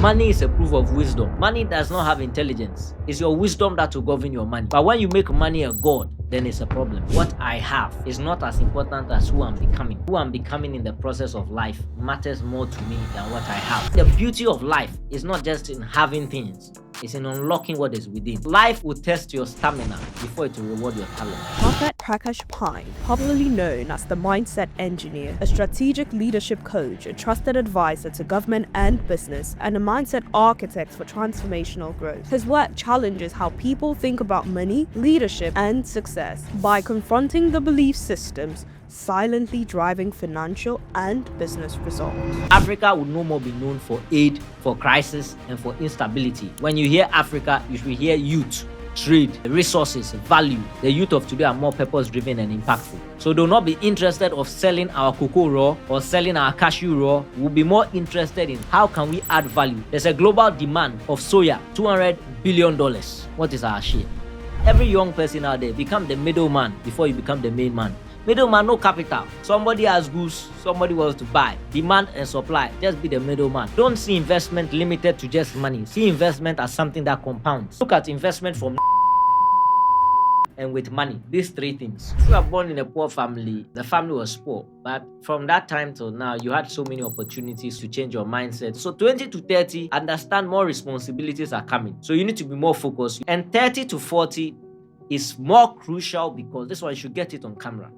Money is a proof of wisdom. Money does not have intelligence. It's your wisdom that will govern your money. But when you make money a god, then it's a problem. What I have is not as important as who I'm becoming. Who I'm becoming in the process of life matters more to me than what I have. The beauty of life is not just in having things. It's in unlocking what is within. Life will test your stamina before it will reward your talent. Prophet Prakash Pyne, popularly known as the Mindset Engineer, a strategic leadership coach, a trusted advisor to government and business, and a mindset architect for transformational growth. His work challenges how people think about money, leadership, and success by confronting the belief systems silently driving financial and business results. Africa would no more be known for aid, for crisis, and for instability. When you hear Africa, you should hear youth, trade, resources, value. The youth of today are more purpose-driven and impactful. So do not be interested of selling our cocoa raw or selling our cashew raw. We'll be more interested in how can we add value. There's a global demand of soya, $200 billion. What is our share? Every young person out there, become the middleman before you become the main man. Middleman, no capital. Somebody has goods, somebody wants to buy. Demand and supply, just be the middleman. Don't see investment limited to just money. See investment as something that compounds. Look at investment from and with money. These three things. If you are born in a poor family, the family was poor. But from that time till now, you had so many opportunities to change your mindset. So 20 to 30, understand more responsibilities are coming. So you need to be more focused. And 30 to 40 is more crucial because this one you should get it on camera.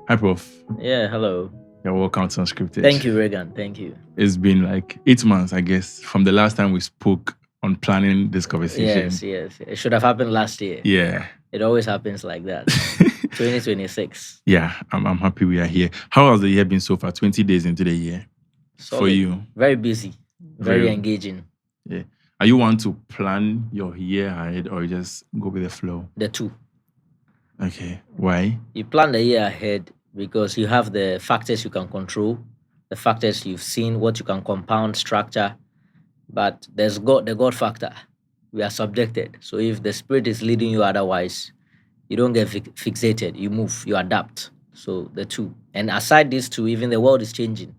Hi, Prof. Yeah, hello. You're welcome to Unscripted. Thank you, Regan. Thank you. It's been like 8 months, I guess, from the last time we spoke on planning this conversation. Yes. It should have happened last year. Yeah. It always happens like that. 2026. Yeah, I'm happy we are here. How has the year been so far? 20 days into the year for you? Very busy. Very engaging. Yeah. Are you one to plan your year ahead or you just go with the flow? The two. Okay. Why? You plan the year ahead because you have the factors you can control, the factors you've seen, what you can compound, structure. But there's the God factor. We are subjected. So if the spirit is leading you otherwise, you don't get fixated. You move, you adapt. So the two. And aside these two, even the world is changing.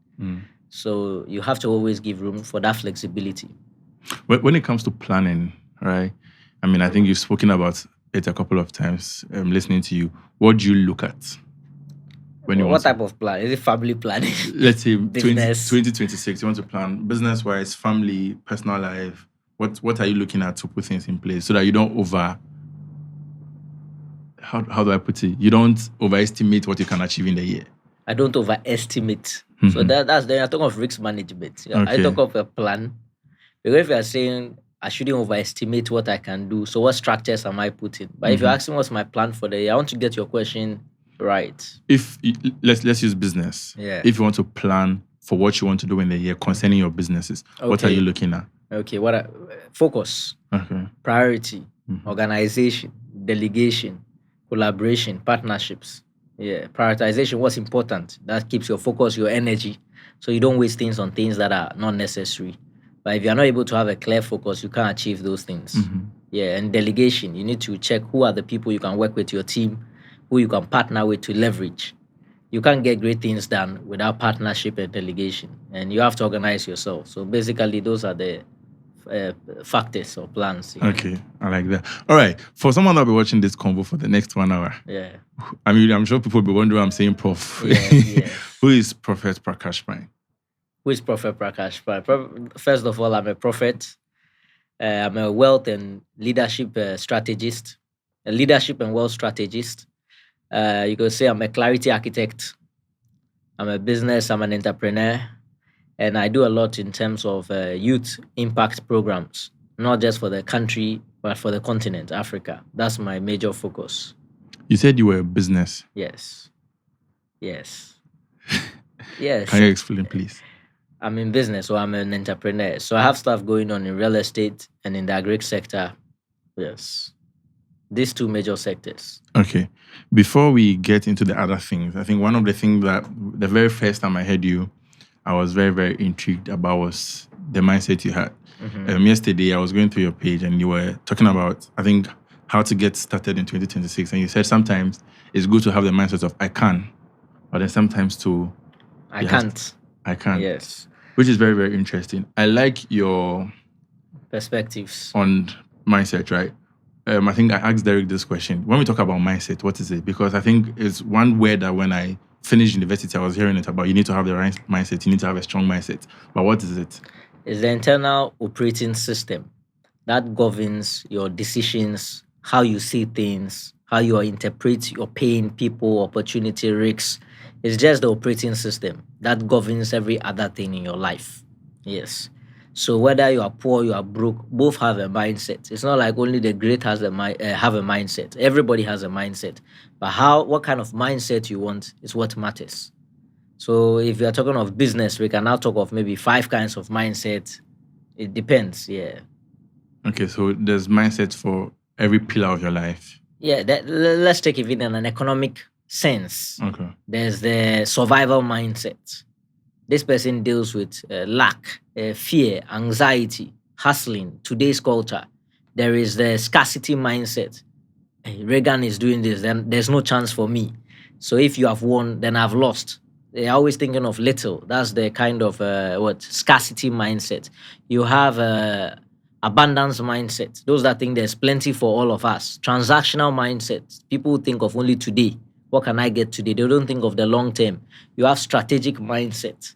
So you have to always give room for that flexibility. When it comes to planning, right? I mean, I think you've spoken about it a couple of times listening to you. What do you look at? What type of plan? Is it family planning? Let's say Business. 2026, you want to plan business-wise, family, personal life. What are you looking at to put things in place so that you don't how do I put it? You don't overestimate what you can achieve in the year. I don't overestimate. So that's then I talk of risk management. Okay. I talk of a plan. Because if you are saying I shouldn't overestimate what I can do, so what structures am I putting? But if you're asking what's my plan for the year, I want to get your question right. Let's use business. Yeah. If you want to plan for what you want to do in the year concerning your businesses, what are you looking at? Okay, focus, priority, organization, delegation, collaboration, partnerships. Yeah, prioritization, what's important. That keeps your focus, your energy, so you don't waste things on things that are not necessary. But if you're not able to have a clear focus, you can't achieve those things. Yeah, and delegation, you need to check who are the people you can work with, your team, who you can partner with to leverage. You can't get great things done without partnership and delegation. And you have to organize yourself. So basically, those are the factors or plans. Okay, I like that. All right, for someone that'll be watching this convo for the next 1 hour, I mean, I'm sure people will be wondering why I'm saying Prof. Yes. Who is Prophet Prakash Pyne? Who is Prophet Prakash Pyne? First of all, I'm a prophet. I'm a wealth and leadership strategist, a leadership and wealth strategist. You could say I'm a clarity architect. I'm an entrepreneur. And I do a lot in terms of youth impact programs, not just for the country, but for the continent, Africa. That's my major focus. You said you were a business. Yes. Yes. Can you explain, please? I'm in business, so I'm an entrepreneur. So I have stuff going on in real estate and in the agri sector. Yes. These two major sectors. Okay. Before we get into the other things, I think one of the things that the very first time I heard you, I was very, very intrigued about was the mindset you had. Yesterday, I was going through your page and you were talking about, I think, how to get started in 2026. And you said sometimes it's good to have the mindset of I can, but then sometimes I can't. I can't. Yes. Which is very, very interesting. I like your perspectives on mindset, right? I think I asked Derek this question. When we talk about mindset, what is it? Because I think it's one word that when I finished university, I was hearing it about. You need to have the right mindset. You need to have a strong mindset. But what is it? It's the internal operating system that governs your decisions, how you see things, how you interpret your pain, people, opportunity, risks. It's just the operating system that governs every other thing in your life. Yes. So whether you are poor, you are broke, both have a mindset. It's not like only the great have a mindset. Everybody has a mindset. But what kind of mindset you want is what matters. So if you are talking of business, we can now talk of maybe 5 kinds of mindset. It depends, yeah. Okay, so there's mindset for every pillar of your life. Yeah, let's take it in an economic sense. Okay. There's the survival mindset. This person deals with lack, fear, anxiety, hustling, today's culture. There is the scarcity mindset. Hey, Reagan is doing this, then there's no chance for me. So if you have won, then I've lost. They're always thinking of little. That's the kind of scarcity mindset. You have abundance mindset. Those that think there's plenty for all of us. Transactional mindset. People think of only today. What can I get today? They don't think of the long term. You have strategic mindset.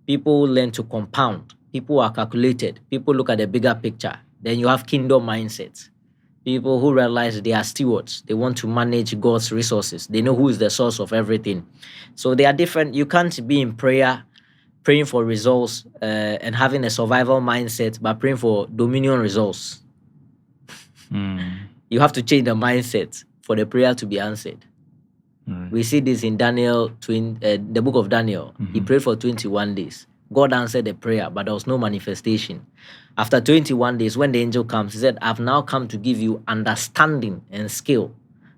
People learn to compound. People are calculated. People look at the bigger picture. Then you have kingdom mindset. People who realize they are stewards. They want to manage God's resources. They know who is the source of everything. So they are different. You can't be in prayer, praying for results and having a survival mindset, but praying for dominion results. You have to change the mindset for the prayer to be answered. We see this in Daniel, the book of Daniel. He prayed for 21 days. God answered the prayer, but there was no manifestation. After 21 days, when the angel comes, he said, I've now come to give you understanding and skill.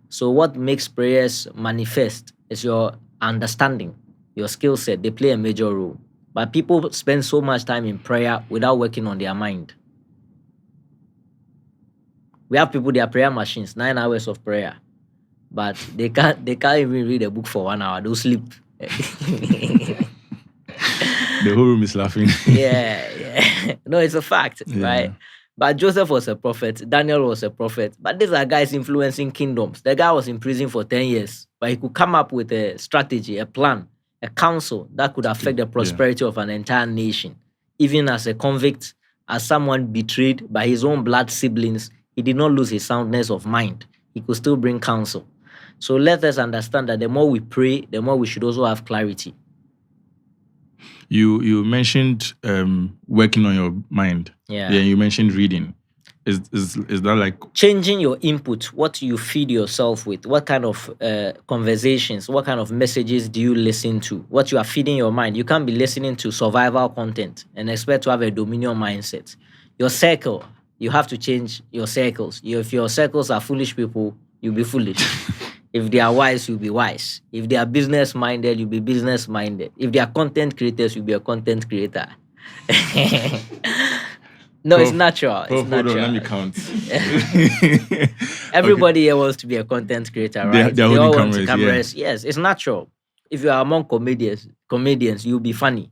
So what makes prayers manifest is your understanding, your skill set. They play a major role. But people spend so much time in prayer without working on their mind. We have people, they are prayer machines, 9 hours of prayer. But they can't even read a book for 1 hour. They'll sleep. The whole room is laughing. Yeah. No, it's a fact, right? But Joseph was a prophet. Daniel was a prophet. But these are guys influencing kingdoms. The guy was in prison for 10 years. But he could come up with a strategy, a plan, a counsel that could affect the prosperity of an entire nation. Even as a convict, as someone betrayed by his own blood siblings, he did not lose his soundness of mind. He could still bring counsel. So let us understand that the more we pray, the more we should also have clarity. You mentioned working on your mind. Yeah. You mentioned reading. Is that like changing your input, what you feed yourself with, what kind of conversations, what kind of messages do you listen to, what you are feeding your mind? You can't be listening to survival content and expect to have a dominion mindset. Your circle, you have to change your circles. If your circles are foolish people, you'll be foolish. If they are wise, you'll be wise. If they are business-minded, you'll be business-minded. If they are content creators, you'll be a content creator. No, it's natural. It's natural. Hold on, let me count. Everybody here wants to be a content creator, right? They all want cameras. Yeah. Yes, it's natural. If you are among comedians, you'll be funny.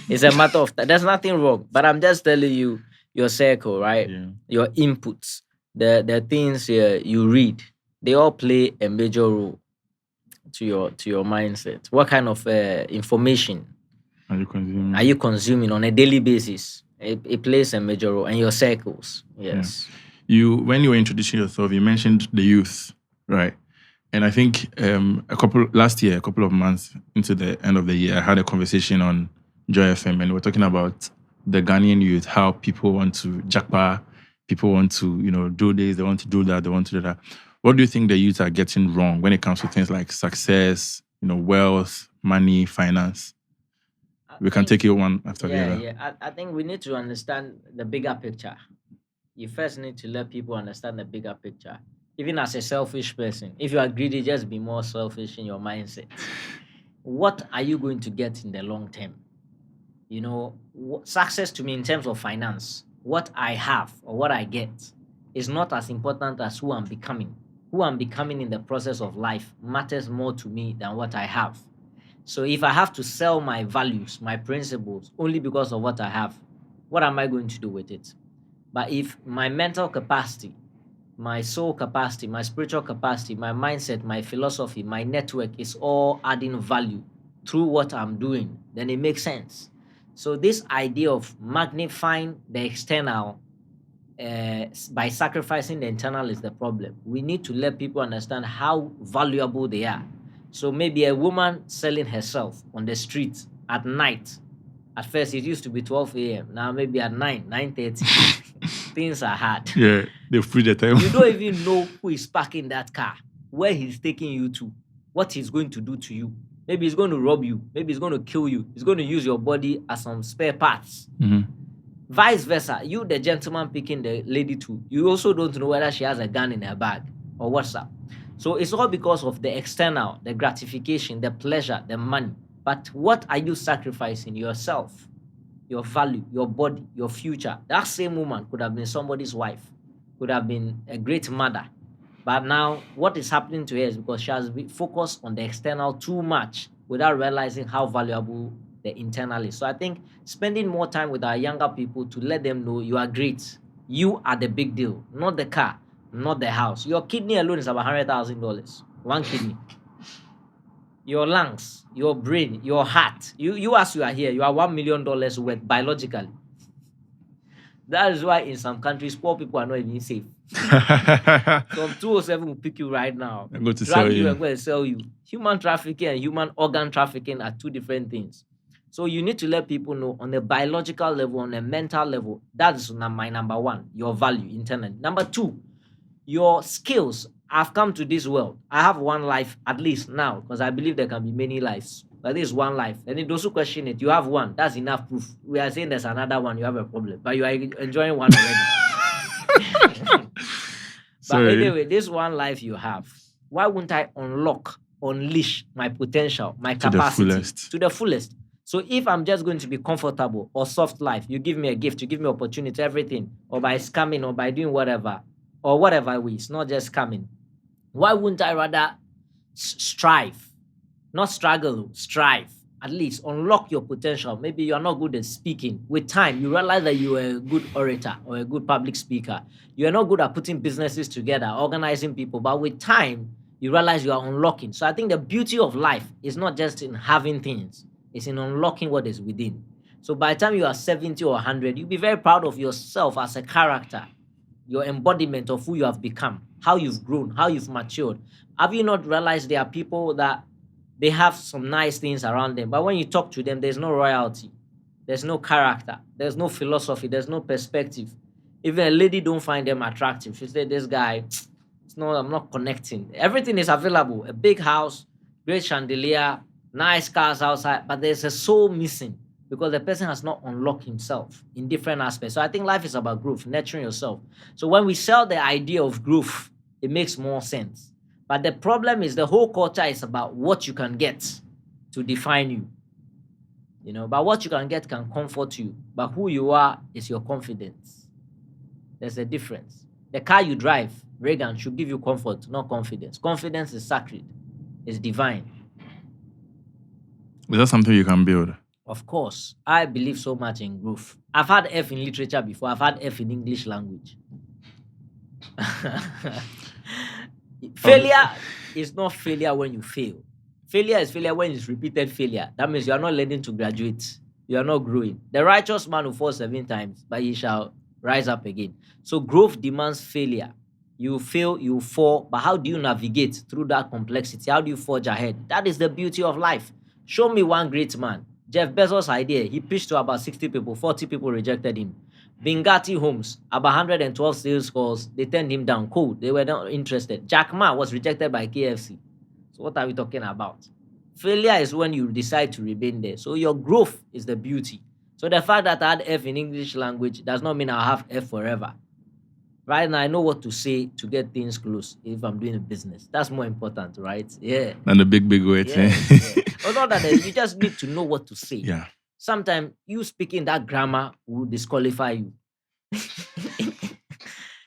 It's a matter of there's nothing wrong. But I'm just telling you your circle, right? Yeah. Your inputs, the things you read, they all play a major role to your mindset. What kind of information are you consuming on a daily basis? It plays a major role, and your circles. Yes. Yeah. When you were introducing yourself, you mentioned the youth, right? And I think a couple of months into the end of the year, I had a conversation on Joy FM, and we're talking about the Ghanaian youth, how people want to jackpot, people want to do this, they want to do that, they want to do that. What do you think the youth are getting wrong when it comes to things like success, wealth, money, finance? We can take it one after the other. Yeah. I think we need to understand the bigger picture. You first need to let people understand the bigger picture. Even as a selfish person, if you are greedy, just be more selfish in your mindset. What are you going to get in the long term? Success to me in terms of finance, what I have or what I get, is not as important as who I'm becoming. Who I'm becoming in the process of life matters more to me than what I have. So if I have to sell my values, my principles, only because of what I have, what am I going to do with it? But if my mental capacity, my soul capacity, my spiritual capacity, my mindset, my philosophy, my network is all adding value through what I'm doing, then it makes sense. So this idea of magnifying the external by sacrificing the internal is the problem. We need to let people understand how valuable they are. So maybe a woman selling herself on the street at night. At first, it used to be 12 a.m. Now maybe at 9:30, things are hard. Yeah, they free the time. You don't even know who is parking that car, where he's taking you to, what he's going to do to you. Maybe he's going to rob you. Maybe he's going to kill you. He's going to use your body as some spare parts. Vice versa, you, the gentleman picking the lady too, you also don't know whether she has a gun in her bag or what's up. So it's all because of the external, the gratification, the pleasure, the money. But what are you sacrificing? Yourself, your value, your body, your future. That same woman could have been somebody's wife, could have been a great mother. But now what is happening to her is because she has been focused on the external too much without realizing how valuable the internal is. So I think spending more time with our younger people to let them know you are great. You are the big deal, not the car, not the house. Your kidney alone is about $100,000. One kidney. Your lungs, your brain, your heart. You as you are here, you are $1 million worth biologically. That is why in some countries, poor people are not even safe. Some 207 will pick you right now. I'm going to drag sell you you. and go and sell you. Human trafficking and human organ trafficking are two different things. So you need to let people know on a biological level, on a mental level, that's my number one, your value internally. Number two, your skills. I've come to this world. I have one life at least now, because I believe there can be many lives. But this is one life. And if those who question it, you have one. That's enough proof. We are saying there's another one, you have a problem. But you are enjoying one already. But anyway, this one life you have, why wouldn't I unleash my potential, my capacity to the fullest? So if I'm just going to be comfortable or soft life, you give me a gift, you give me opportunity, everything, or by scamming or by doing whatever, or whatever ways, not just scamming. Why wouldn't I rather strive? Not struggle, strive. At least unlock your potential. Maybe you're not good at speaking. With time, you realize that you are a good orator or a good public speaker. You're not good at putting businesses together, organizing people. But with time, you realize you are unlocking. So I think the beauty of life is not just in having things. It's in unlocking what is within. So by the time you are 70 or 100, you'll be very proud of yourself as a character, your embodiment of who you have become, how you've grown, how you've matured. Have you not realized there are people that they have some nice things around them, but when you talk to them, there's no royalty, there's no character, there's no philosophy, there's no perspective. Even a lady don't find them attractive. She said, this guy, I'm not connecting. Everything is available. A big house, great chandelier, nice cars outside, but there's a soul missing because the person has not unlocked himself in different aspects. So I think life is about growth, nurturing yourself. So when we sell the idea of growth, it makes more sense. But the problem is the whole culture is about what you can get to define you. But what you can get can comfort you. But who you are is your confidence. There's a difference. The car you drive, Reagan, should give you comfort, not confidence. Confidence is sacred. It's divine. Is that something you can build? Of course. I believe so much in growth. I've had F in literature before. I've had F in English language. Failure is not failure when you fail. Failure is failure when it's repeated failure. That means you are not learning to graduate. You are not growing. The righteous man will fall 7 times, but he shall rise up again. So growth demands failure. You fail, you fall, but how do you navigate through that complexity? How do you forge ahead? That is the beauty of life. Show me one great man. Jeff Bezos' idea, he pitched to about 60 people, 40 people rejected him. Bingati Homes, about 112 sales calls, they turned him down cold. They were not interested. Jack Ma was rejected by KFC. So what are we talking about? Failure is when you decide to remain there. So your growth is the beauty. So the fact that I had F in English language does not mean I'll have F forever. Right now, I know what to say to get things close if I'm doing a business. That's more important, right? Yeah. And the big words. Yeah. Or not that you just need to know what to say. Yeah. Sometimes you speaking that grammar will disqualify you.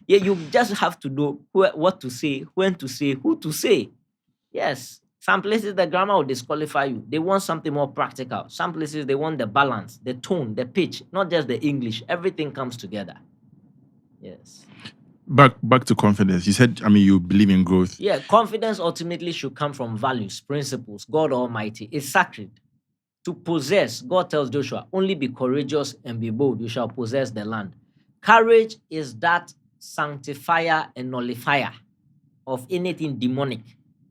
Yeah, you just have to know what to say, when to say, who to say. Yes. Some places the grammar will disqualify you. They want something more practical. Some places they want the balance, the tone, the pitch, not just the English. Everything comes together. Yes. Back to confidence. You said, you believe in growth. Yeah, confidence ultimately should come from values, principles. God Almighty is sacred. To possess, God tells Joshua, only be courageous and be bold, you shall possess the land. Courage is that sanctifier and nullifier of anything demonic.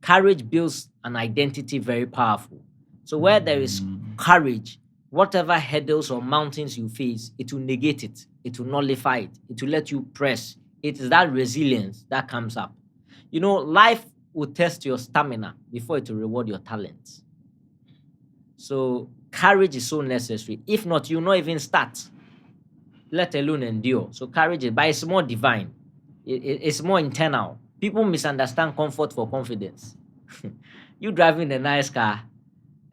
Courage builds an identity very powerful. So where there is courage, whatever hurdles or mountains you face, it will negate it. It will nullify it. It will let you press. It is that resilience that comes up. Life will test your stamina before it will reward your talents. So courage is so necessary. If not, you'll not even start, let alone endure. So courage but it's more divine. It's more internal. People misunderstand comfort for confidence. You driving a nice car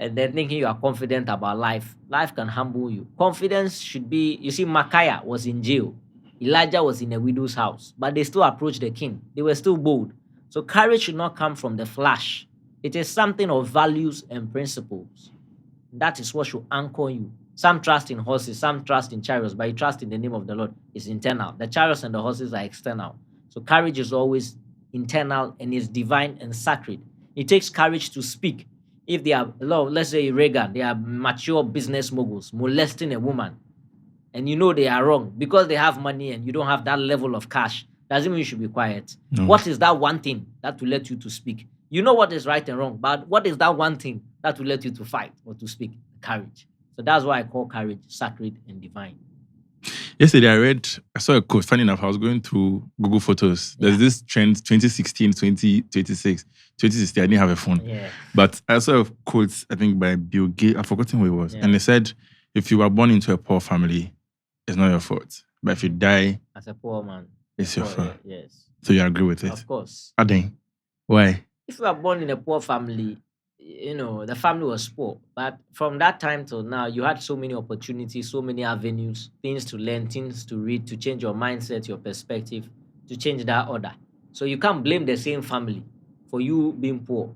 and then thinking you are confident about life. Life can humble you. Confidence should be, you see, Micaiah was in jail. Elijah was in a widow's house, but they still approached the king. They were still bold. So courage should not come from the flash. It is something of values and principles. That is what should anchor you. Some trust in horses, some trust in chariots, but you trust in the name of the Lord. It's internal. The chariots and the horses are external. So courage is always internal and is divine and sacred. It takes courage to speak. If they are, let's say Reagan, they are mature business moguls molesting a woman, and they are wrong because they have money and you don't have that level of cash, doesn't mean you should be quiet. No. What is that one thing that will let you to speak? You know what is right and wrong, but what is that one thing that will let you to fight or to speak? Courage. So that's why I call courage sacred and divine. Yesterday, I saw a quote. Funny enough, I was going through Google Photos. There's this trend, 2016, 2026. 2016, I didn't have a phone. Yeah. But I saw a quote, I think, by Bill Gates. I've forgotten who it was. Yeah. And they said, if you were born into a poor family, it's not your fault. But if you die as a poor man, it's your fault. Yes. So you agree with it? Of course. Ading, why? If you are born in a poor family, the family was poor. But from that time till now, you had so many opportunities, so many avenues, things to learn, things to read, to change your mindset, your perspective, to change that order. So you can't blame the same family for you being poor.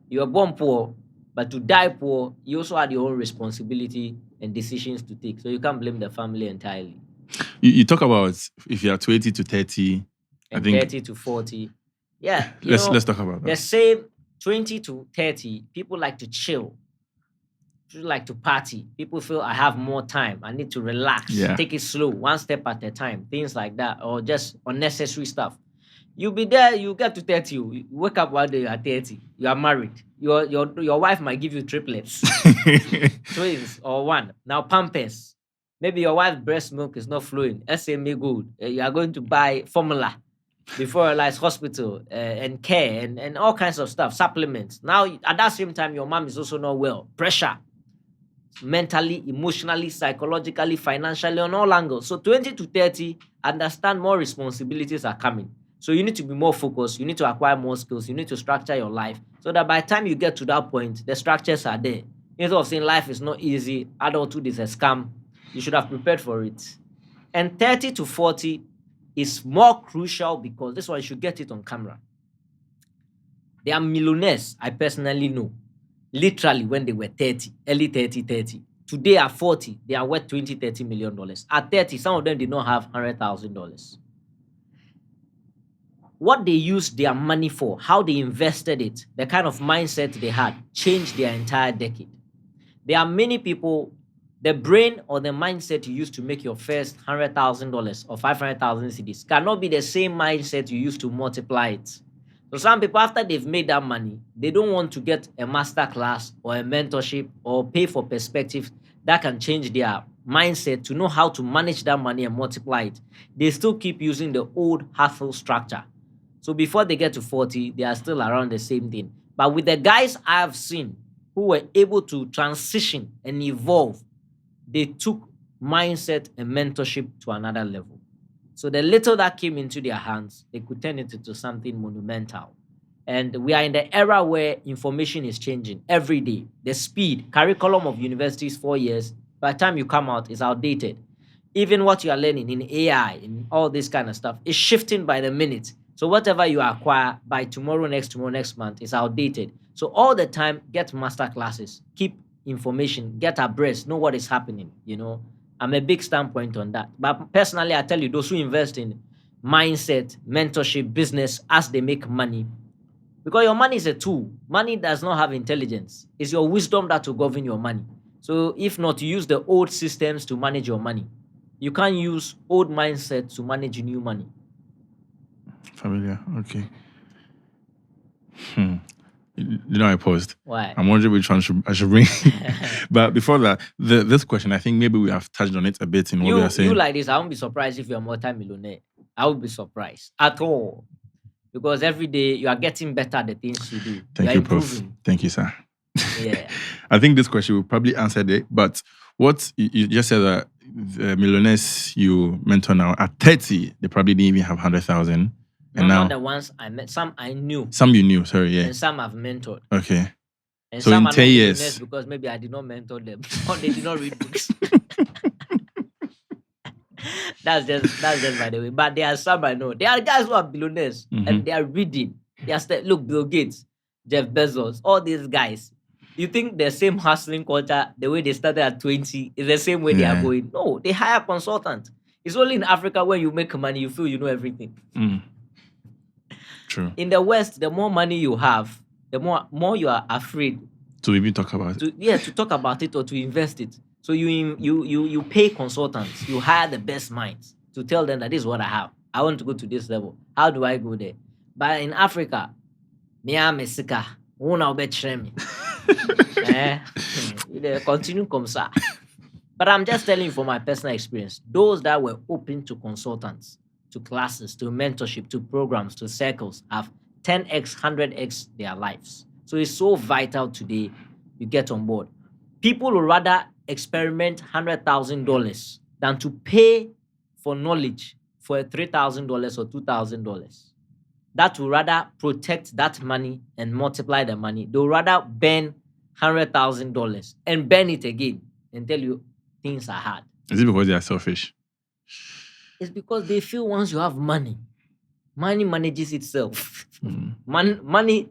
You are born poor, but to die poor, you also had your own responsibility and decisions to take. So you can't blame the family entirely. You talk about if you are 20 to 30, and I think 30 to 40. Yeah. Let's talk about that. The same 20 to 30, people like to chill. People like to party. People feel I have more time. I need to relax. Yeah. Take it slow, one step at a time. Things like that, or just unnecessary stuff. You'll be there, you get to 30, you wake up one day at 30, you are married. Your wife might give you triplets, twins or one. Now Pampers. Maybe your wife's breast milk is not flowing. SMA good. You are going to buy formula before your life's hospital and care and all kinds of stuff, supplements. Now, at that same time, your mom is also not well. Pressure. Mentally, emotionally, psychologically, financially, on all angles. So 20 to 30, understand more responsibilities are coming. So you need to be more focused. You need to acquire more skills. You need to structure your life so that by the time you get to that point, the structures are there. Instead of saying life is not easy, adulthood is a scam, you should have prepared for it. And 30 to 40 is more crucial because this one, you should get it on camera. There are millionaires I personally know, literally when they were 30, early 30. Today at 40, they are worth $20, $30 million. At 30, some of them did not have $100,000. What they used their money for, how they invested it, the kind of mindset they had, changed their entire decade. There are many people, the brain or the mindset you use to make your first $100,000 or 500,000 cedis cannot be the same mindset you use to multiply it. So some people, after they've made that money, they don't want to get a master class or a mentorship or pay for perspective that can change their mindset to know how to manage that money and multiply it. They still keep using the old hustle structure. So before they get to 40, they are still around the same thing. But with the guys I've seen who were able to transition and evolve, they took mindset and mentorship to another level. So the little that came into their hands, they could turn it into something monumental. And we are in the era where information is changing every day. The speed, curriculum of university is 4 years. By the time you come out, it's outdated. even what you are learning in AI, in all this kind of stuff, is shifting by the minute. So whatever you acquire by tomorrow, next month is outdated. So all the time, get master classes, keep information, get abreast, know what is happening. I'm a big standpoint on that. But personally, I tell you, those who invest in mindset, mentorship, business as they make money, because your money is a tool. Money does not have intelligence. It's your wisdom that will govern your money. So if not, you use the old systems to manage your money. You can't use old mindset to manage new money. Familiar. Okay. I paused. Why? I'm wondering which one I should bring. But before that, this question, I think maybe we have touched on it a bit in what we are saying. You like this, I won't be surprised if you're a multi-millionaire. I won't be surprised at all. Because every day you are getting better at the things you do. Thank you, Prof. Thank you, sir. Yeah. I think this question will probably answer it. But what you just said that the millionaires you mentor now at 30, they probably didn't even have 100,000. And now the ones I met, some I knew. Some you knew, sorry, yeah. And some I've mentored. Okay. And so some in 10 years, because maybe I did not mentor them or they did not read books. That's just by the way. But there are some I know. There are guys who are billionaires and they are reading. They are look, Bill Gates, Jeff Bezos, all these guys. You think the same hustling culture, the way they started at 20, is the same way they are going? No, they hire consultants. It's only in Africa where you make money, you feel you know everything. True. In the West, the more money you have, the more you are afraid to even talk about it. To talk about it or to invest it. So you pay consultants, you hire the best minds to tell them that this is what I have. I want to go to this level. How do I go there? But in Africa, me am a sika. Won't bet me. Continue comme ça. But I'm just telling you from my personal experience, those that were open to consultants, to classes, to mentorship, to programs, to circles have 10x, 100x their lives. So it's so vital today you get on board. People would rather experiment $100,000 than to pay for knowledge for a $3,000 or $2,000. That will rather protect that money and multiply the money. They will rather burn $100,000 and burn it again and tell you things are hard. Is it because they are selfish? It's because they feel once you have money manages itself. Money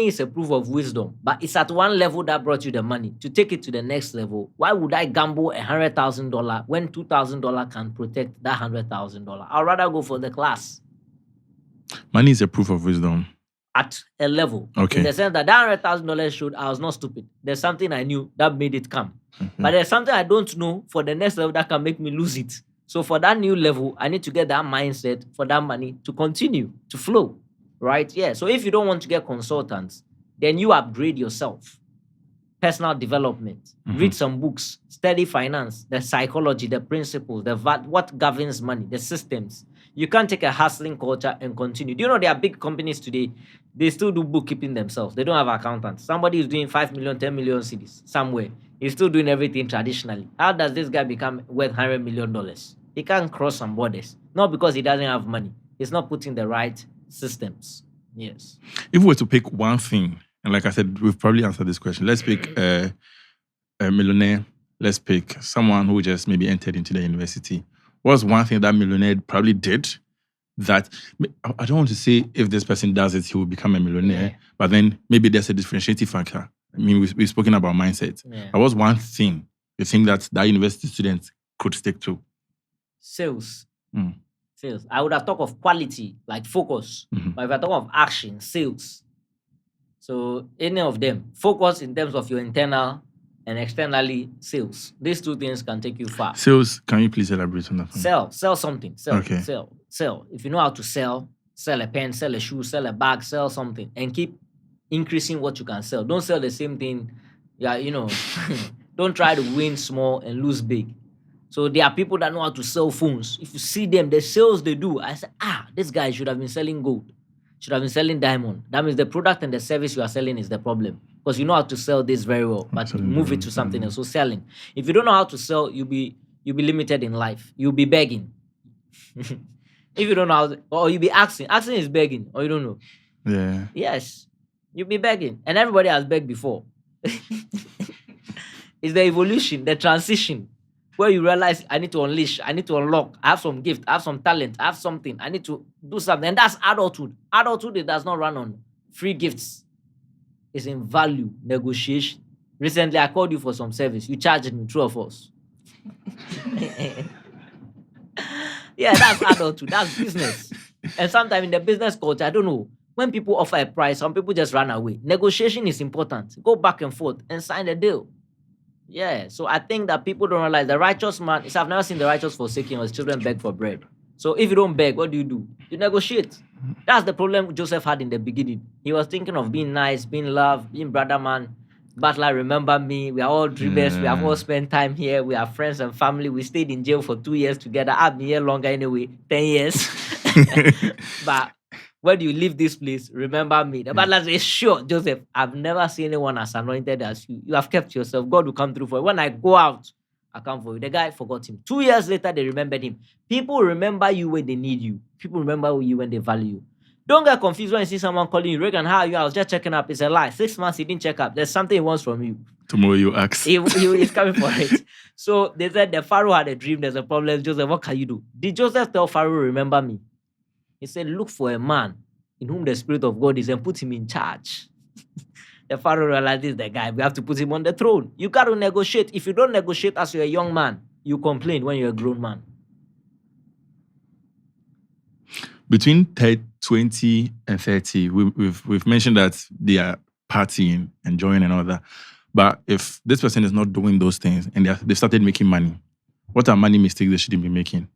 is a proof of wisdom, but it's at one level that brought you the money. To take it to the next level, why would I gamble $100,000 when $2,000 can protect that $100,000? I'd rather go for the class. Money is a proof of wisdom. At a level. Okay. In the sense that $100,000 showed I was not stupid. There's something I knew that made it come. But there's something I don't know for the next level that can make me lose it. So for that new level, I need to get that mindset for that money to continue to flow. Right? Yeah. So if you don't want to get consultants, then you upgrade yourself. Personal development. Read some books. Study finance, the psychology, the principles, what governs money, the systems. You can't take a hustling culture and continue. Do you know there are big companies today, they still do bookkeeping themselves. They don't have accountants. Somebody is doing 5 million, 10 million cities somewhere. He's still doing everything traditionally. How does this guy become worth $100 million? He can't cross some borders. Not because he doesn't have money. He's not putting the right systems. Yes. If we were to pick one thing, and like I said, we've probably answered this question. Let's pick a millionaire. Let's pick someone who just maybe entered into the university. What's one thing that millionaire probably did that, I don't want to say if this person does it, he will become a millionaire, but then maybe there's a differentiating factor. I mean, we've spoken about mindset. But what's one thing you think that university students could stick to? Sales. Sales. I would have talked of quality, like focus. But if I talk of action, sales. So any of them, focus in terms of your internal and externally sales. These two things can take you far. Sales, can you please elaborate on that? Sell something. Sell. If you know how to sell a pen, sell a shoe, sell a bag, sell something, and keep increasing what you can sell. Don't sell the same thing. Don't try to win small and lose big. So there are people that know how to sell phones. If you see them, the sales they do, I say, this guy should have been selling gold. Should have been selling diamond. That means the product and the service you are selling is the problem. Because you know how to sell this very well, but move it to something else. So selling. If you don't know how to sell, you'll be limited in life. You'll be begging. If you don't know how to, or you'll be asking. Asking is begging, or you don't know. Yeah. Yes. You'll be begging. And everybody has begged before. It's the evolution, the transition. where you realize I need to unleash, I need to unlock, I have some gift, I have some talent, I have something, I need to do something. And that's adulthood. Adulthood, it does not run on free gifts. It's in value, negotiation. Recently, I called you for some service. You charged me, true or false? Yeah, that's adulthood. That's business. And sometimes in the business culture, I don't know, when people offer a price, some people just run away. Negotiation is important. Go back and forth and sign the deal. Yeah, so I think that people don't realize the righteous man, I've never seen the righteous forsaken or his children beg for bread. So if you don't beg, what do? You negotiate. That's the problem Joseph had in the beginning. He was thinking of being nice, being loved, being brother man. But like, remember me, we are all dreamers, we have all spent time here, we are friends and family, we stayed in jail for 2 years together. I've been here longer anyway, 10 years. But when you leave this place, remember me. The butler says, sure, Joseph, I've never seen anyone as anointed as you. You have kept yourself. God will come through for you. When I go out, I come for you. The guy forgot him. 2 years later, they remembered him. People remember you when they need you. People remember you when they value you. Don't get confused when you see someone calling you, Reagan, how are you? I was just checking up. It's a lie. 6 months, he didn't check up. There's something he wants from you. Tomorrow you ask. He's coming for it. So they said the Pharaoh had a dream. There's a problem. Joseph, what can you do? Did Joseph tell Pharaoh, remember me? He said, look for a man in whom the Spirit of God is and put him in charge. The Pharaoh realized this is the guy. We have to put him on the throne. You got to negotiate. If you don't negotiate as you're a young man, you complain when you're a grown man. Between 20 and 30, we've mentioned that they are partying, enjoying and all that. But if this person is not doing those things and they started making money, what are money mistakes they shouldn't be making?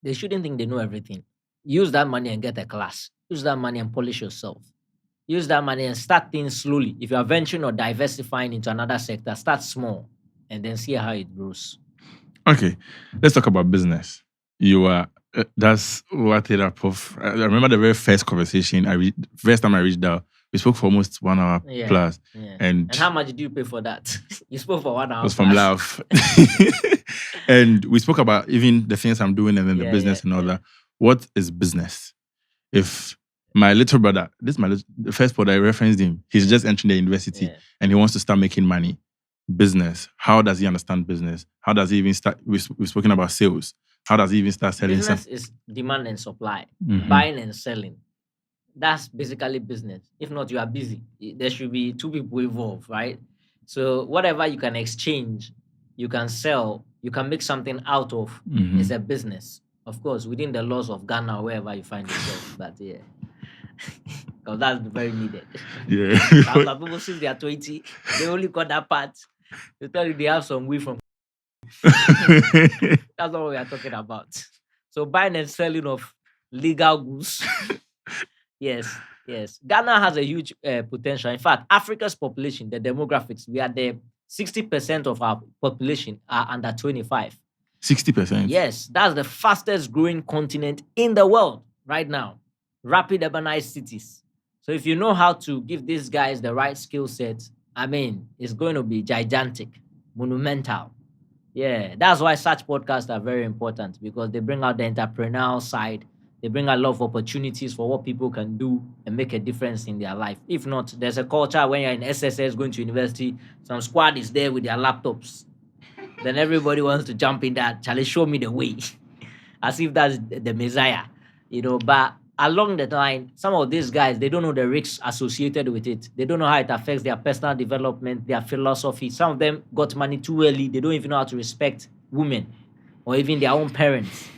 They shouldn't think they know everything. Use that money and get a class. Use that money and polish yourself. Use that money and start things slowly. If you are venturing or diversifying into another sector, start small and then see how it grows. Okay, let's talk about business. You are, that's what it up of. I remember the very first conversation, first time I reached out, we spoke for almost 1 hour plus. Yeah. And how much did you pay for that? You spoke for 1 hour. It was from Love. And we spoke about even the things I'm doing and then the business and all that. What is business? If my little brother, the first part I referenced him, he's just entering the university and he wants to start making money. Business. How does he understand business? How does he even start? We've spoken about sales. How does he even start selling business? Business is demand and supply, buying and selling. That's basically business. If not, you are busy. There should be 2 people involved, right? So whatever you can exchange, you can sell, you can make something out of is a business. Of course, within the laws of Ghana, wherever you find yourself. But yeah, because that's very needed. Yeah. Some people, since they are 20, they only got that part. They tell you they have some way from. That's what we are talking about. So buying and selling of legal goods. Yes. Ghana has a huge potential. In fact, Africa's population, the demographics, we are the 60% of our population are under 25. 60%? Yes, that's the fastest growing continent in the world right now. Rapid urbanized cities. So if you know how to give these guys the right skill set, I mean, it's going to be gigantic, monumental. Yeah, that's why such podcasts are very important because they bring out the entrepreneurial side. They bring a lot of opportunities for what people can do and make a difference in their life. If not, there's a culture when you're in SSS going to university, some squad is there with their laptops. Then everybody wants to jump in that, Charlie, show me the way. As if that's the Messiah, But along the line, some of these guys, they don't know the risks associated with it. They don't know how it affects their personal development, their philosophy. Some of them got money too early. They don't even know how to respect women or even their own parents.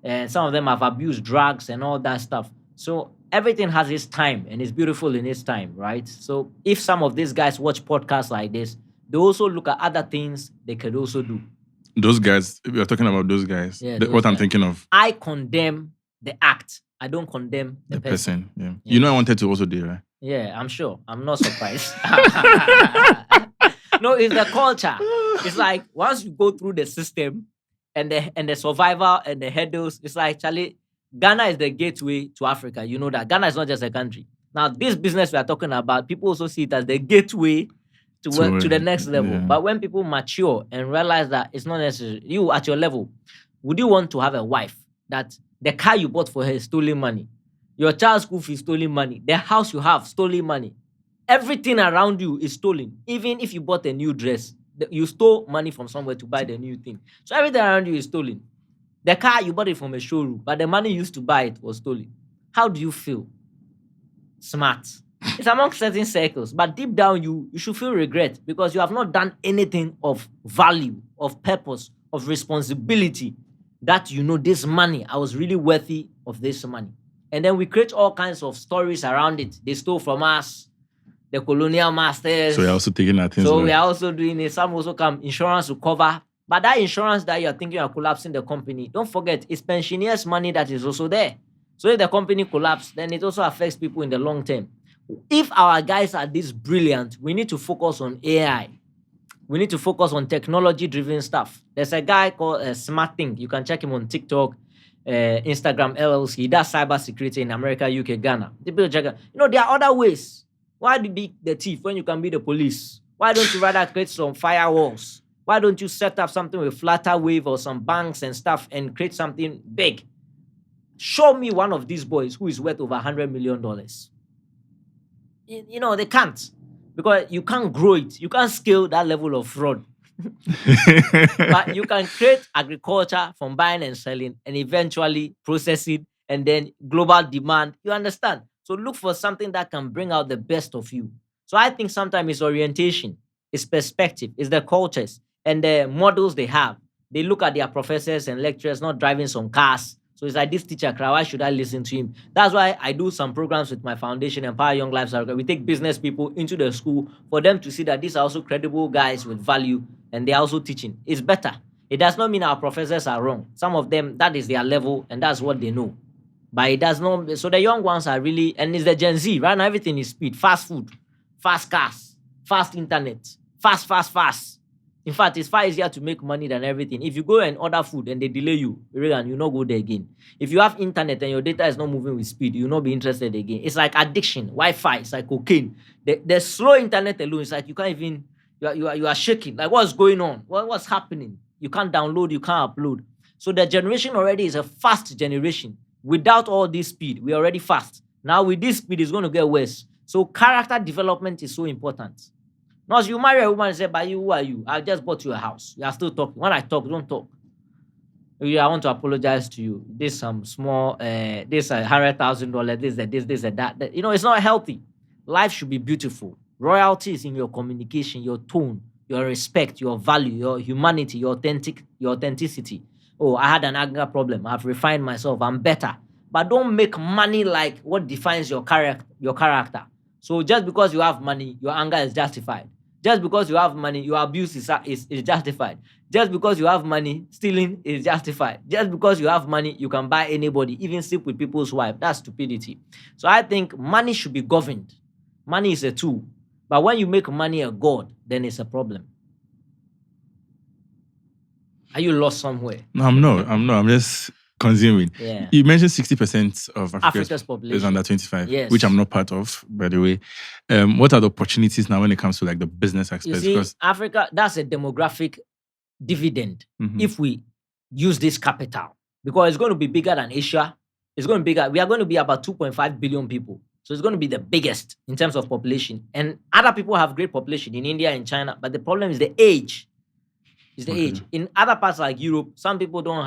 And some of them have abused drugs and all that stuff. So everything has its time and it's beautiful in its time, right? So if some of these guys watch podcasts like this, they also look at other things they could also do. Those guys, we are talking about those guys. What I'm thinking of. I condemn the act. I don't condemn the person. Yeah. You know I wanted to also do, right? Yeah, I'm sure. I'm not surprised. No, it's the culture. It's like once you go through the system and the survival and the hurdles, it's like, Charlie, Ghana is the gateway to Africa. You know that. Ghana is not just a country. Now, this business we are talking about, people also see it as the gateway to the next level. Yeah. But when people mature and realize that it's not necessary, you at your level, would you want to have a wife that the car you bought for her is stolen money? Your child's school fee is stolen money. The house you have, stolen money. Everything around you is stolen. Even if you bought a new dress, You stole money from somewhere to buy the new thing. So everything around you is stolen. The car, you bought it from a showroom, but the money used to buy it was stolen. How do you feel? Smart. It's among certain circles, but deep down you should feel regret because you have not done anything of value, of purpose, of responsibility that this money, I was really worthy of this money. And then we create all kinds of stories around it. They stole from us, the colonial masters. So you're also taking that thing. So we are also doing it. Some also come, insurance will cover. But that insurance that you're thinking of collapsing the company, don't forget, it's pensioners' money that is also there. So if the company collapses, then it also affects people in the long term. If our guys are this brilliant, we need to focus on AI. We need to focus on technology-driven stuff. There's a guy called Smart Think. You can check him on TikTok, Instagram, LLC. He does cybersecurity in America, UK, Ghana. People check out. There are other ways. Why do you be the thief when you can be the police? Why don't you rather create some firewalls? Why don't you set up something with Flutterwave or some banks and stuff and create something big? Show me one of these boys who is worth over $100 million. They can't. Because you can't grow it. You can't scale that level of fraud. But you can create agriculture from buying and selling and eventually process it and then global demand. You understand? So look for something that can bring out the best of you. So I think sometimes it's orientation, it's perspective, it's the cultures and the models they have. They look at their professors and lecturers not driving some cars. So it's like, this teacher, why should I listen to him? That's why I do some programs with my foundation, Empower Young Lives. We take business people into the school for them to see that these are also credible guys with value and they're also teaching. It's better. It does not mean our professors are wrong. Some of them, that is their level and that's what they know. But it does not. So the young ones are really, and it's the Gen Z, right now everything is speed, fast food, fast cars, fast internet, fast. In fact, it's far easier to make money than everything. If you go and order food and they delay you, you'll not go there again. If you have internet and your data is not moving with speed, you'll not be interested again. It's like addiction, Wi-Fi, it's like cocaine. The slow internet alone, it's like you can't even, you are shaking. Like, what's going on? What's happening? You can't download, you can't upload. So the generation already is a fast generation. Without all this speed, we're already fast. Now with this speed, it's going to get worse. So character development is so important. Not you marry a woman and say, "But you, who are you? I just bought you a house." You are still talking. When I talk, don't talk. I want to apologize to you. This some small, this $100,000. This that. It's not healthy. Life should be beautiful. Royalty is in your communication, your tone, your respect, your value, your humanity, your authenticity. Oh, I had an anger problem. I've refined myself. I'm better. But don't make money like what defines your character. So just because you have money, your anger is justified. Just because you have money, your abuse is justified. Just because you have money, stealing is justified. Just because you have money, you can buy anybody, even sleep with people's wife. That's stupidity. So I think money should be governed. Money is a tool. But when you make money a god, then it's a problem. Are you lost somewhere? No, I'm not. I'm just consuming. Yeah. You mentioned 60% of Africa's population is under 25, yes, which I'm not part of, by the way. What are the opportunities now when it comes to like the business aspect? You see, because Africa, that's a demographic dividend if we use this capital. Because it's going to be bigger than Asia. It's going to be bigger. We are going to be about 2.5 billion people. So it's going to be the biggest in terms of population. And other people have great population in India and China. But the problem is the age. Age. In other parts like Europe, some people don't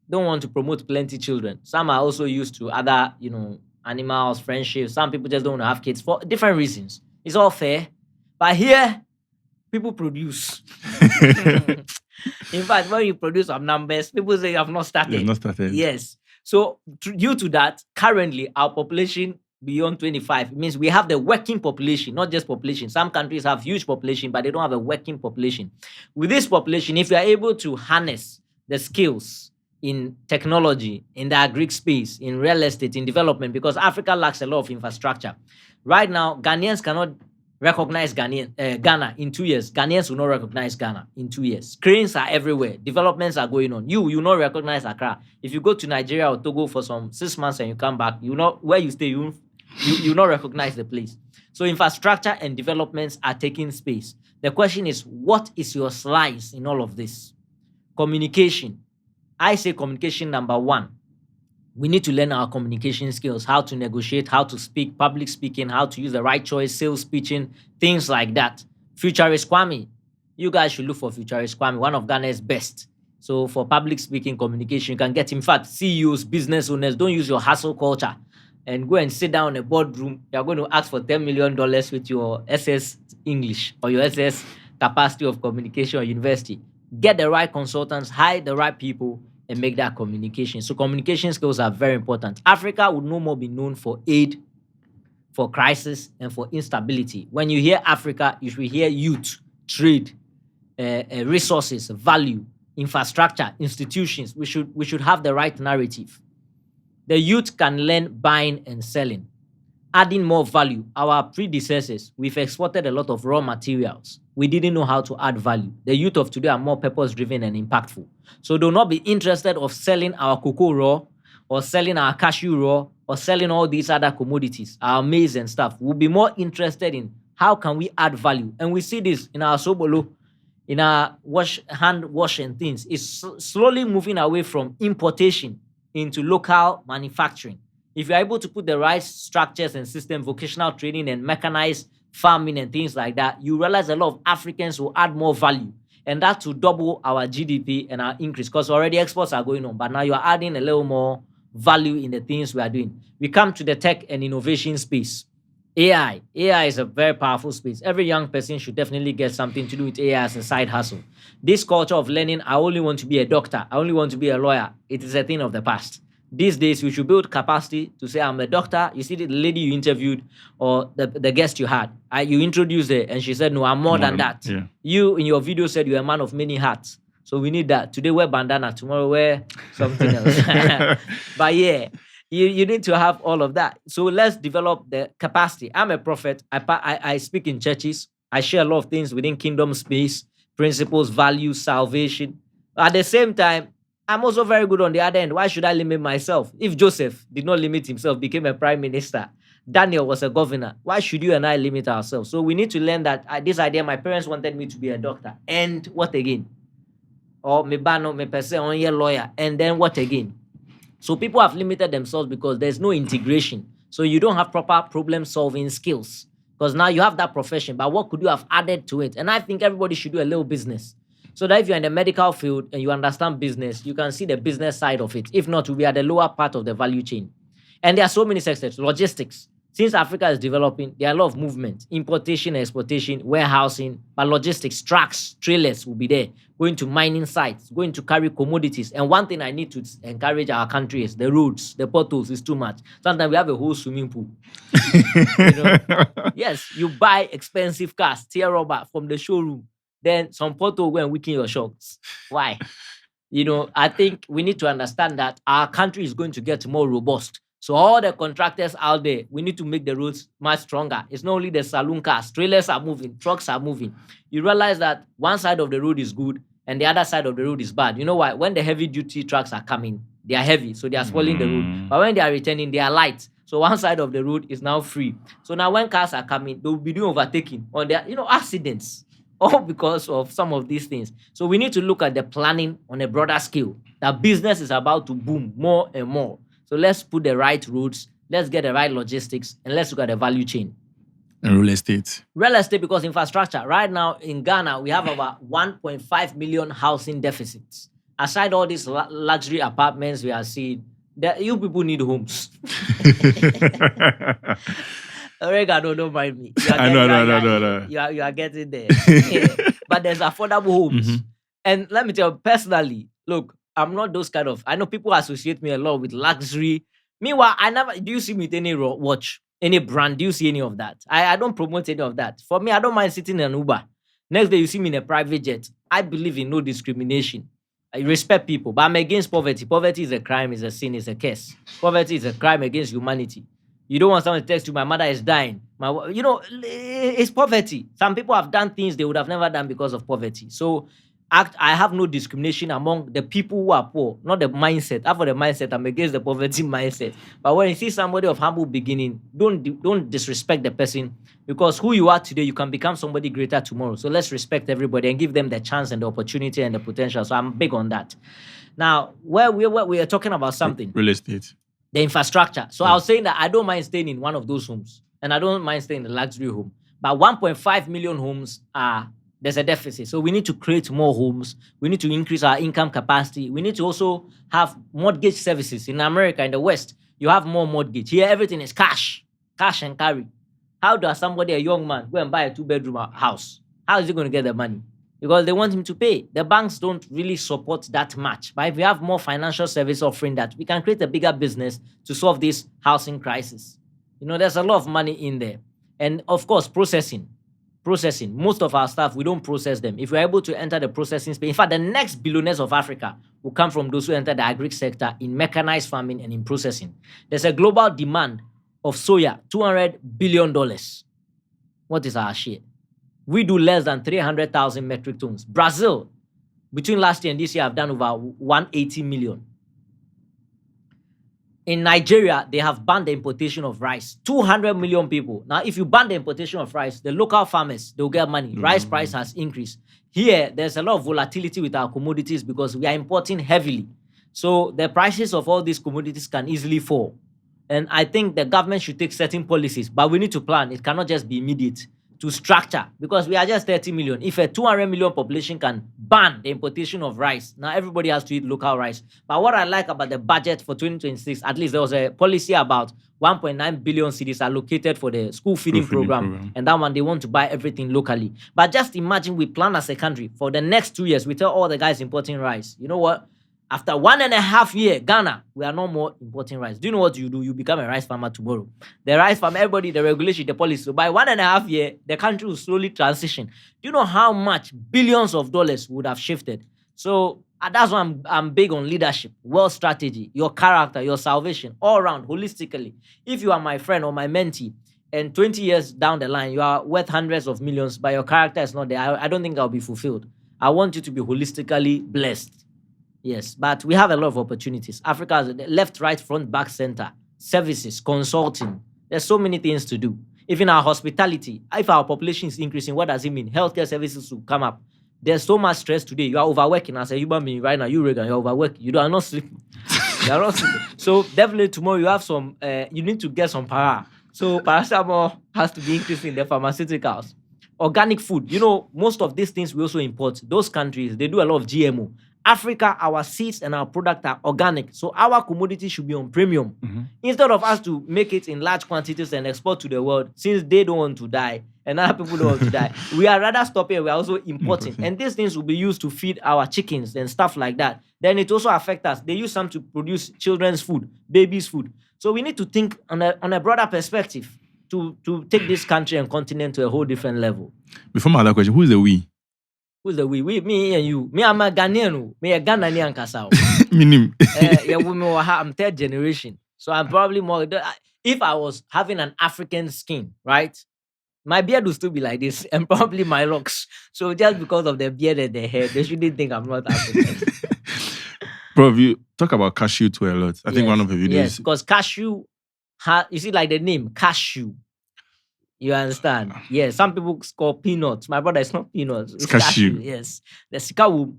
want to promote plenty children. Some are also used to other, animals, friendships. Some people just don't want to have kids for different reasons. It's all fair. But here, people produce. In fact, when you produce some numbers, people say you have not started. You have not started. Yes. So due to that, currently our population beyond 25 means we have the working population, not just population. Some countries have huge population, but they don't have a working population. With this population, if you are able to harness the skills in technology, in the agri space, in real estate, in development, because Africa lacks a lot of infrastructure. Right now, Ghanaians cannot recognize Ghana in 2 years. Ghanaians will not recognize Ghana in 2 years. Cranes are everywhere. Developments are going on. You will not recognize Accra. If you go to Nigeria or Togo for some 6 months and you come back, where you stay, you not recognize the place. So infrastructure and developments are taking space. The question is, what is your slice in all of this? Communication. I say communication number one. We need to learn our communication skills, how to negotiate, how to speak, public speaking, how to use the right choice, sales pitching, things like that. Futurist Kwame, You guys should look for Futurist Kwame, one of Ghana's best. So for public speaking communication, you can get, in fact, CEOs, business owners, don't use your hustle culture and go and sit down in a boardroom. You're going to ask for $10 million with your SS English or your SS capacity of communication or university. Get the right consultants, hire the right people, and make that communication. So communication skills are very important. Africa would no more be known for aid, for crisis, and for instability. When you hear Africa, you should hear youth, trade, resources, value, infrastructure, institutions. We should have the right narrative. The youth can learn buying and selling, adding more value. Our predecessors, we've exported a lot of raw materials. We didn't know how to add value. The youth of today are more purpose-driven and impactful. So do not be interested of selling our cocoa raw or selling our cashew raw or selling all these other commodities, our maize and stuff. We'll be more interested in how can we add value. And we see this in our sobolo, in our hand wash and things. It's slowly moving away from importation into local manufacturing. If you're able to put the right structures and system, vocational training and mechanized farming and things like that, you realize a lot of Africans will add more value. And that will double our GDP and our increase, because already exports are going on. But now you are adding a little more value in the things we are doing. We come to the tech and innovation space. AI is a very powerful space. Every young person should definitely get something to do with AI as a side hustle. This culture of learning, I only want to be a doctor, I only want to be a lawyer, it is a thing of the past. These days, we should build capacity to say, I'm a doctor. You see the lady you interviewed or the guest you had, you introduced her and she said, no, I'm more than that. Yeah. You, in your video, said you're a man of many hats. So we need that. Today, wear bandana. Tomorrow, wear something else. But yeah, you need to have all of that. So let's develop the capacity. I'm a prophet. I speak in churches. I share a lot of things within kingdom space, principles, values, salvation. At the same time, I'm also very good on the other end. Why should I limit myself? If Joseph did not limit himself, became a prime minister, Daniel was a governor, why should you and I limit ourselves? So we need to learn that this idea, my parents wanted me to be a doctor. And what again? Or me bano, me person on your lawyer. And then what again? So people have limited themselves because there's no integration. So you don't have proper problem solving skills. Because now you have that profession, but what could you have added to it? And I think everybody should do a little business. So that if you're in the medical field and you understand business, you can see the business side of it. If not, we are the lower part of the value chain. And there are so many sectors. Logistics. Since Africa is developing, there are a lot of movement. Importation, exportation, warehousing, but logistics, trucks, trailers will be there. Going to mining sites, going to carry commodities. And one thing I need to encourage our country is the roads, the potholes is too much. Sometimes we have a whole swimming pool. Yes, you buy expensive cars, tear rubber from the showroom. Then some pothole go and weaken your shocks. Why? I think we need to understand that our country is going to get more robust. So all the contractors out there, we need to make the roads much stronger. It's not only the saloon cars, trailers are moving, trucks are moving. You realize that one side of the road is good and the other side of the road is bad. You know why? When the heavy duty trucks are coming, they are heavy, so they are spoiling the road. But when they are returning, they are light. So one side of the road is now free. So now when cars are coming, they will be doing overtaking on their, accidents. All because of some of these things. So we need to look at the planning on a broader scale. That business is about to boom more and more. So let's put the right roads, let's get the right logistics, and let's look at the value chain. And real estate. Real estate, because infrastructure. Right now in Ghana, we have about 1.5 million housing deficits. Aside all these luxury apartments we are seeing, you people need homes. Oregano, don't mind me. No. You are getting there. But there's affordable homes. Mm-hmm. And let me tell you, personally, look, I'm not those kind of... I know people associate me a lot with luxury. Meanwhile, do you see me with any watch, any brand? Do you see any of that? I don't promote any of that. For me, I don't mind sitting in an Uber. Next day, you see me in a private jet. I believe in no discrimination. I respect people, but I'm against poverty. Poverty is a crime, is a sin, is a curse. Poverty is a crime against humanity. You don't want someone to text you, my mother is dying. It's poverty. Some people have done things they would have never done because of poverty. So I have no discrimination among the people who are poor, not the mindset. After the mindset, I'm against the poverty mindset. But when you see somebody of humble beginning, don't disrespect the person, because who you are today, you can become somebody greater tomorrow. So let's respect everybody and give them the chance and the opportunity and the potential. So I'm big on that. Now, where we are talking about something. Real estate. The infrastructure. So I was saying that I don't mind staying in one of those homes, and I don't mind staying in a luxury home. But 1.5 million homes are There's a deficit. So we need to create more homes. We need to increase our income capacity. We need to also have mortgage services. In America, in the West, you have more mortgage. Here, everything is cash and carry. How does somebody, a young man, go and buy a 2-bedroom house? How is he going to get the money? Because they want him to pay. The banks don't really support that much. But if we have more financial service offering that, we can create a bigger business to solve this housing crisis. There's a lot of money in there. And of course, processing. Most of our staff, we don't process them. If we're able to enter the processing space, in fact, the next billionaires of Africa will come from those who enter the agri sector in mechanized farming and in processing. There's a global demand of soya, $200 billion. What is our share? We do less than 300,000 metric tons. Brazil, between last year and this year, have done over 180 million. In Nigeria, they have banned the importation of rice. 200 million people. Now, if you ban the importation of rice, the local farmers, they'll get money. Rice price has increased. Here, there's a lot of volatility with our commodities because we are importing heavily. So the prices of all these commodities can easily fall. And I think the government should take certain policies, but we need to plan. It cannot just be immediate. To structure, because we are just 30 million. If a 200 million population can ban the importation of rice, now everybody has to eat local rice. But what I like about the budget for 2026, at least there was a policy about 1.9 billion cedis allocated for the school feeding program. And that one, they want to buy everything locally. But just imagine we plan as a country for the next 2 years, we tell all the guys importing rice, you know what? After 1.5 years, Ghana, we are no more importing rice. Do you know what you do? You become a rice farmer tomorrow. The rice farmer, everybody, the regulation, the policy. So by 1.5 years, the country will slowly transition. Do you know how much billions of dollars would have shifted? So that's why I'm big on leadership, wealth strategy, your character, your salvation, all around, holistically. If you are my friend or my mentee, and 20 years down the line, you are worth hundreds of millions, but your character is not there, I don't think I'll be fulfilled. I want you to be holistically blessed. Yes, but we have a lot of opportunities. Africa has left, right, front, back, center, services, consulting. There's so many things to do. Even our hospitality, if our population is increasing, what does it mean? Healthcare services will come up. There's so much stress today. You are overworking as a human being right now. You, Reagan, you're overworking. You are not sleeping. You are not sleeping. So definitely tomorrow you have some, you need to get some para. So paracetamol has to be increased in the pharmaceuticals. Organic food. Most of these things we also import. Those countries, they do a lot of GMO. Africa, our seeds and our product are organic. So our commodity should be on premium. Instead of us to make it in large quantities and export to the world, since they don't want to die and other people don't want to die, we are rather stopping. We are also importing. And these things will be used to feed our chickens and stuff like that. Then it also affects us. They use some to produce children's food, babies' food. So we need to think on a broader perspective to take this country and continent to a whole different level. Before my other question, who is the we? Who's the we? Me and you. Me, I'm a Ghanaian. Me, a Ghanaian Kasao. Minim. I'm third generation. So I'm probably more... If I was having an African skin, right? My beard would still be like this and probably my locks. So just because of the beard and the hair, they shouldn't think I'm not African. Bro, you talk about cashew too a lot. I think one of the videos... Yes, because cashew... you see like the name, cashew. You understand? Yes, some people call peanuts. My brother, it's not peanuts. It's cashew. Yes. The sika will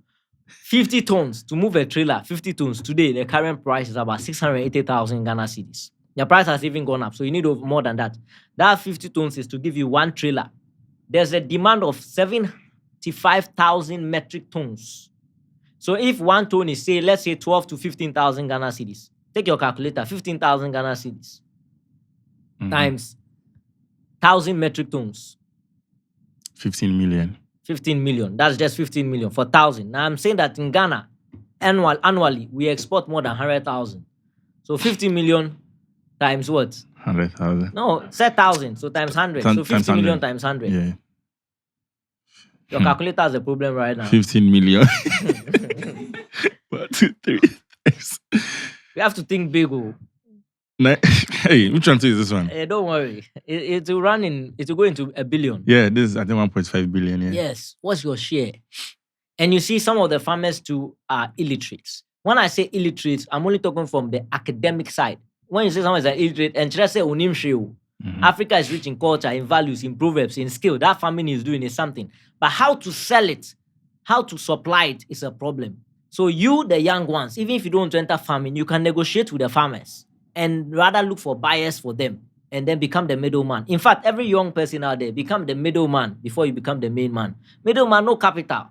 50 tons to move a trailer, 50 tons. Today, the current price is about 680,000 Ghana cedis. The price has even gone up, so you need more than that. That 50 tons is to give you one trailer. There's a demand of 75,000 metric tons. So if 1 ton is, say, let's say 12 to 15,000 Ghana cedis. Take your calculator, 15,000 Ghana cedis times 1,000 metric tons. 15 million. 15 million. That's just 15 million for 1,000. Now I'm saying that in Ghana, annually, we export more than 100,000. So 50 million times what? 100,000. No, say 1,000. So times 100. So 50 million times 100. Yeah. Your calculator has a problem right now. 15 million. 1, 2, 3. We have to think big. Hey, which one is this one? Don't worry. It will go into a billion. Yeah, this is, I think, 1.5 billion. Yeah. Yes. What's your share? And you see, some of the farmers too are illiterates. When I say illiterate, I'm only talking from the academic side. When you say someone is an illiterate, and just say unim sheu. Africa is rich in culture, in values, in proverbs, in skill. That farming is doing is something. But how to sell it, how to supply it is a problem. So you, the young ones, even if you don't want to enter farming, you can negotiate with the farmers and rather look for buyers for them and then become the middleman. In fact, every young person out there, become the middleman before you become the main man. Middleman, no capital.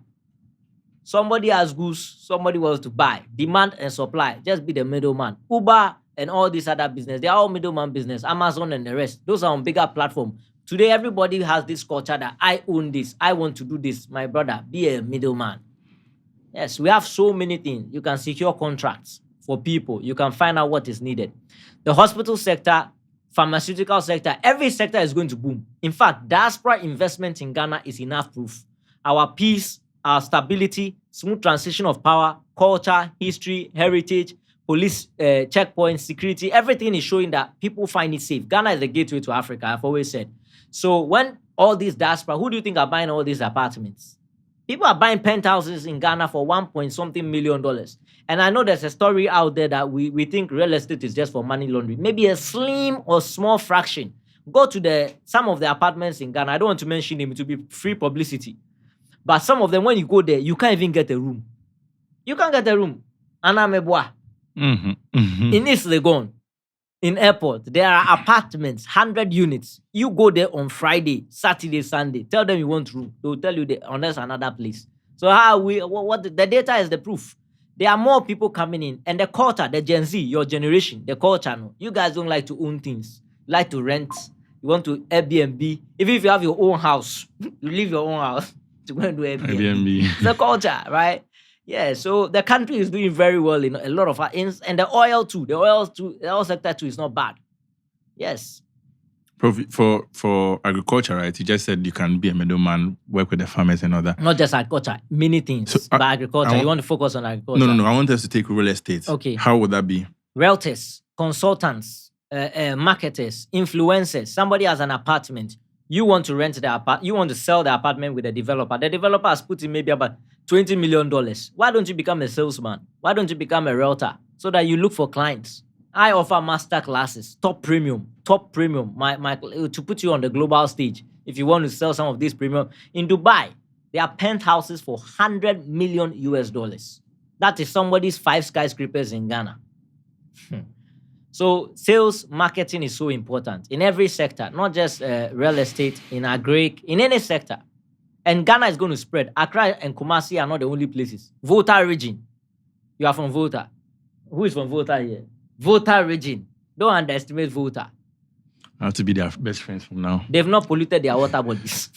Somebody has goods, somebody wants to buy. Demand and supply, just be the middleman. Uber and all these other business, they are all middleman business. Amazon and the rest, those are on bigger platform. Today, everybody has this culture that I own this, I want to do this. My brother, be a middleman. Yes, we have so many things. You can secure contracts for people. You can find out what is needed. The hospital sector, pharmaceutical sector, every sector is going to boom. In fact, diaspora investment in Ghana is enough proof. Our peace, our stability, smooth transition of power, culture, history, heritage, police checkpoints, security, everything is showing that people find it safe. Ghana is the gateway to Africa, I've always said. So when all these diaspora, who do you think are buying all these apartments? People are buying penthouses in Ghana for $1 million. And I know there's a story out there that we think real estate is just for money laundering. Maybe a slim or small fraction. Go to some of the apartments in Ghana. I don't want to mention them, it will be free publicity. But some of them, when you go there, you can't even get a room. You can't get a room. Anamebwa. In East Legon, in airport, there are apartments, 100 units. You go there on Friday, Saturday, Sunday. Tell them you want room. They will tell you unless another place. So the data is the proof. There are more people coming in. And the culture, the Gen Z, your generation, the culture, no, you guys don't like to own things. You like to rent. You want to Airbnb. Even if you have your own house, you leave your own house to go and do Airbnb. It's the culture, right? Yeah, so the country is doing very well in a lot of and the oil too. The oil sector too is not bad. Yes. For agriculture, right? You just said you can be a middleman, work with the farmers and all that. Not just agriculture, many things. So, but agriculture, you want to focus on agriculture? No. I want us to take real estate. Okay. How would that be? Realtors, consultants, marketers, influencers. Somebody has an apartment. You want to rent the apartment. You want to sell the apartment with the developer. The developer has put in maybe about $20 million. Why don't you become a salesman? Why don't you become a realtor so that you look for clients? I offer master classes, top premium, to put you on the global stage. If you want to sell some of these premium in Dubai, there are penthouses for $100 million. That is somebody's 5 skyscrapers in Ghana. So sales, marketing is so important in every sector, not just real estate, in agri, in any sector. And Ghana is going to spread. Accra and Kumasi are not the only places. Volta region. You are from Volta. Who is from Volta here? Volta region. Don't underestimate Volta. I have to be their best friends from now. They've not polluted their water bodies.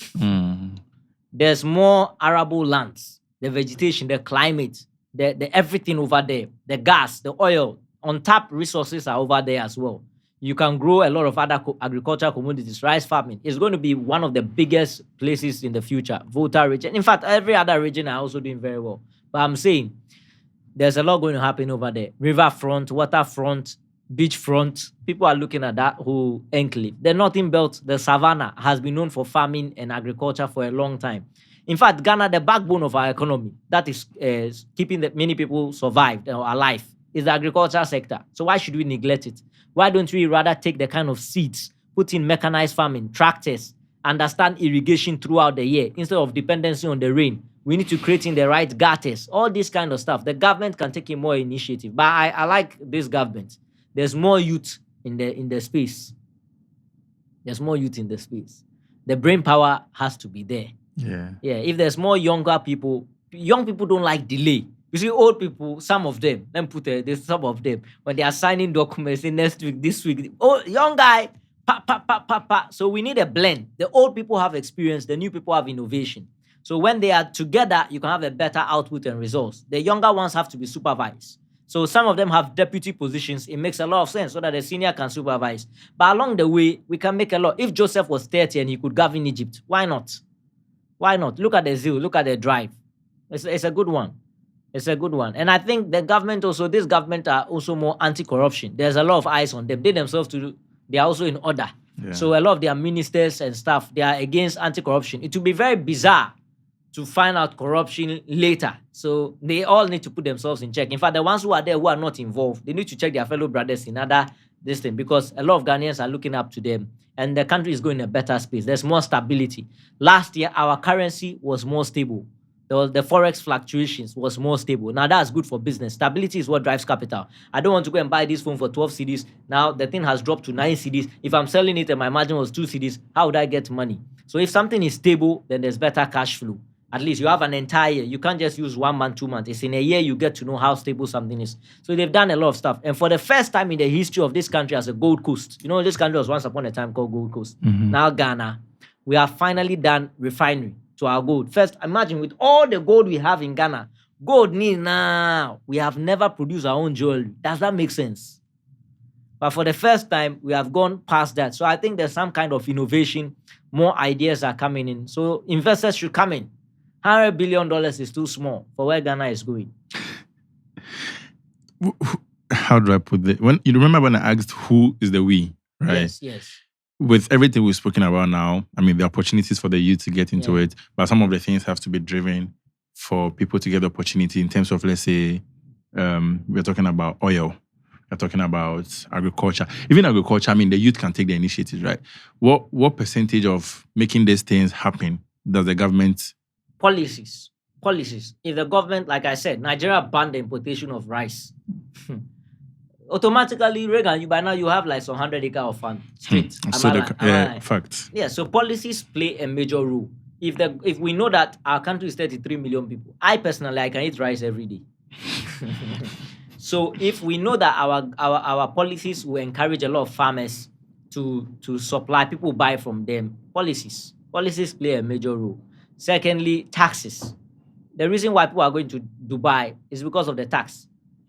There's more arable lands, the vegetation, the climate, the everything over there, the gas, the oil, on-tap resources are over there as well. You can grow a lot of other agricultural commodities. Rice farming is going to be one of the biggest places in the future. Volta region. In fact, every other region are also doing very well. But I'm saying there's a lot going to happen over there. Riverfront, waterfront, beachfront. People are looking at that whole enclave. The Northern Belt, the savannah, has been known for farming and agriculture for a long time. In fact, Ghana, the backbone of our economy, that is keeping many people survived or alive, is the agricultural sector. So why should we neglect it? Why don't we rather take the kind of seeds, put in mechanized farming, tractors, understand irrigation throughout the year instead of dependency on the rain? We need to create in the right gutters, all this kind of stuff. The government can take in more initiative. But I like this government. There's more youth in the space. There's more youth in the space. The brain power has to be there. Yeah. If there's more younger people, young people don't like delay. You see, old people, some of them, there's some of them, when they are signing documents, say next week, this week, oh, young guy, pa. So we need a blend. The old people have experience, the new people have innovation. So when they are together, you can have a better output and results. The younger ones have to be supervised. So some of them have deputy positions. It makes a lot of sense so that the senior can supervise. But along the way, we can make a lot. If Joseph was 30 and he could govern Egypt, why not? Why not? Look at the zeal, look at the drive. It's a good one. It's a good one. And I think the government also, this government are also more anti-corruption. There's a lot of eyes on them. They themselves, they are also in order. Yeah. So a lot of their ministers and staff, they are against anti-corruption. It will be very bizarre to find out corruption later. So they all need to put themselves in check. In fact, the ones who are there who are not involved, they need to check their fellow brothers in other this thing, because a lot of Ghanaians are looking up to them. And the country is going in a better space. There's more stability. Last year, our currency was more stable. the forex fluctuations was more stable. Now that's good for business. Stability is what drives capital. I don't want to go and buy this phone for 12 CDs. Now the thing has dropped to 9 CDs. If I'm selling it and my margin was 2 CDs, how would I get money? So if something is stable, then there's better cash flow. At least you have an entire year. You can't just use 1 month, 2 months. It's in a year you get to know how stable something is. So they've done a lot of stuff. And for the first time in the history of this country as a Gold Coast, this country was once upon a time called Gold Coast. Now Ghana, we have finally done refinery to our gold. First, imagine with all the gold we have in Ghana, gold now, we have never produced our own jewelry. Does that make sense? But for the first time, we have gone past that. So I think there's some kind of innovation. More ideas are coming in. So investors should come in. $100 billion is too small for where Ghana is going. How do I put it? When you remember when I asked who is the we, right? Yes. With everything we've spoken about now, I mean, the opportunities for the youth to get into it, but some of the things have to be driven for people to get the opportunity in terms of, let's say, we're talking about oil, we're talking about agriculture. Even agriculture, I mean, the youth can take the initiative, right? What percentage of making these things happen does the government? Policies. If the government, like I said, Nigeria banned the importation of rice. Automatically, Reagan, by now you have like some 100 acres of farm straight. Fact. Yeah, so policies play a major role. If we know that our country is 33 million people, I personally can eat rice every day. So if we know that our policies will encourage a lot of farmers to supply, people buy from them, policies play a major role. Secondly, taxes. The reason why people are going to Dubai is because of the tax.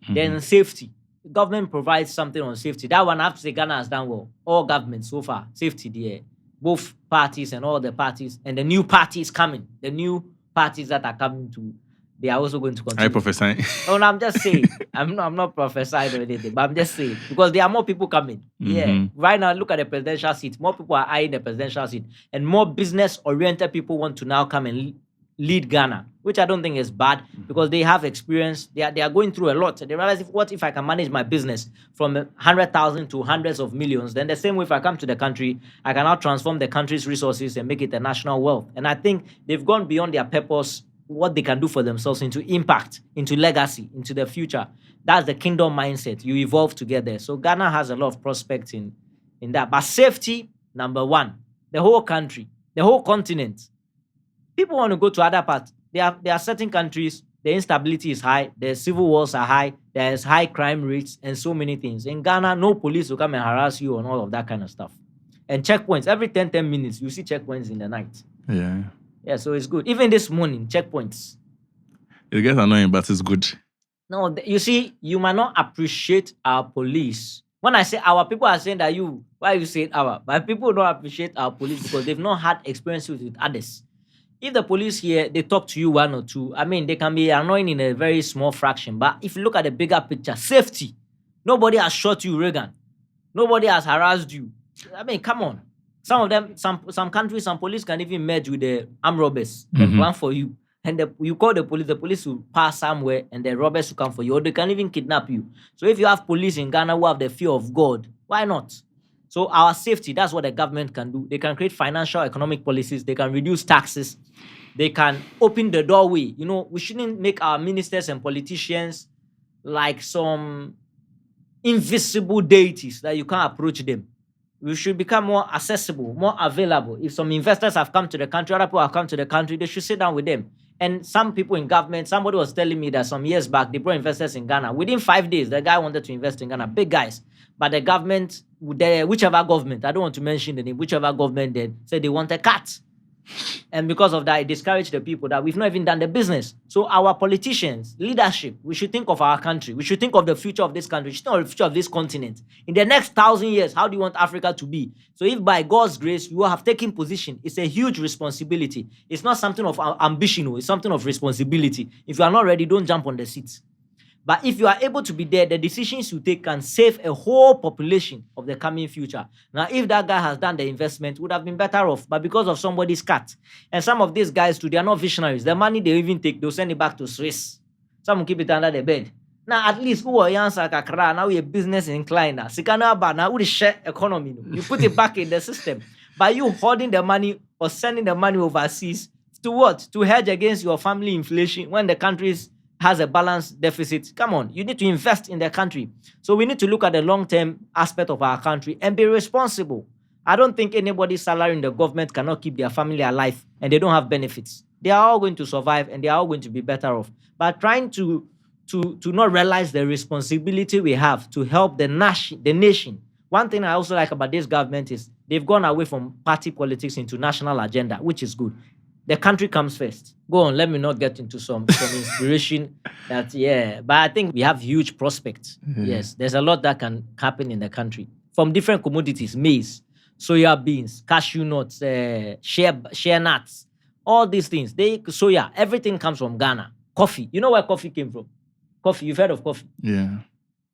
Then safety. The government provides something on safety. That one, I have to say, Ghana has done well. All governments so far, safety there. Both parties and all the parties, and the new parties coming. The new parties that are coming to, they are also going to continue. I prophesy. Oh, no, I'm just saying. I'm not prophesying or anything, but I'm just saying. Because there are more people coming. Yeah. Right now, look at the presidential seat. More people are eyeing the presidential seat. And more business-oriented people want to now come and lead Ghana, which I don't think is bad because they have experience. They are going through a lot. They realize, what if I can manage my business from 100,000 to hundreds of millions? Then the same way, if I come to the country, I can now transform the country's resources and make it a national wealth. And I think they've gone beyond their purpose, what they can do for themselves, into impact, into legacy, into the future. That's the kingdom mindset. You evolve together. So Ghana has a lot of prospects in that. But safety, number one. The whole country, the whole continent. People want to go to other parts. There are certain countries, the instability is high, the civil wars are high, there's high crime rates, and so many things. In Ghana, no police will come and harass you on all of that kind of stuff. And checkpoints, every 10 minutes, you see checkpoints in the night. Yeah, so it's good. Even this morning, checkpoints. It gets annoying, but it's good. No, you see, you might not appreciate our police. When I say our, people are saying that why you say our? But people don't appreciate our police because they've not had experiences with others. If the police here, they talk to you one or two, I mean, they can be annoying in a very small fraction. But if you look at the bigger picture, safety. Nobody has shot you, Reagan. Nobody has harassed you. I mean, come on. Some of them, some countries, some police can even merge with the armed robbers and plan for you. And you call the police will pass somewhere and the robbers will come for you. Or they can even kidnap you. So if you have police in Ghana who have the fear of God, why not? So our safety, that's what the government can do. They can create financial, economic policies. They can reduce taxes. They can open the doorway. We shouldn't make our ministers and politicians like some invisible deities that you can't approach them. We should become more accessible, more available. If some investors have come to the country, other people have come to the country, they should sit down with them. And some people in government, somebody was telling me that some years back, they brought investors in Ghana. Within 5 days, the guy wanted to invest in Ghana, big guys. But the government, whichever government, I don't want to mention the name, whichever government did, said they want a cut. And because of that, it discouraged the people that we've not even done the business. So our politicians, leadership, we should think of our country. We should think of the future of this country. We should think of the future of this continent. In the next 1,000 years, how do you want Africa to be? So if by God's grace, you have taken position, it's a huge responsibility. It's not something of ambition, it's something of responsibility. If you are not ready, don't jump on the seat. But if you are able to be there, the decisions you take can save a whole population of the coming future. Now, if that guy has done the investment, would have been better off. But because of somebody's cut, and some of these guys too, they are not visionaries. The money they even take, they'll send it back to Swiss. Some will keep it under the bed. Now, at least who are now we are business inclined. Now we share economy. You put it back in the system. By you holding the money or sending the money overseas, To what? To hedge against your family inflation when the country has a balanced deficit. Come on, you need to invest in the country. So we need to look at the long-term aspect of our country and be responsible. I don't think anybody's salary in the government cannot keep their family alive and they don't have benefits. They are all going to survive and they are all going to be better off. But trying to not realize the responsibility we have to help the nation. One thing I also like about this government is they've gone away from party politics into national agenda, which is good. The country comes first. Go on, let me not get into some inspiration but I think we have huge prospects. Yes, there's a lot that can happen in the country from different commodities: maize, soya beans, cashew nuts, shea nuts, all these things. Soya, everything comes from Ghana. Coffee, you know where coffee came from? Coffee, you've heard of coffee? Yeah.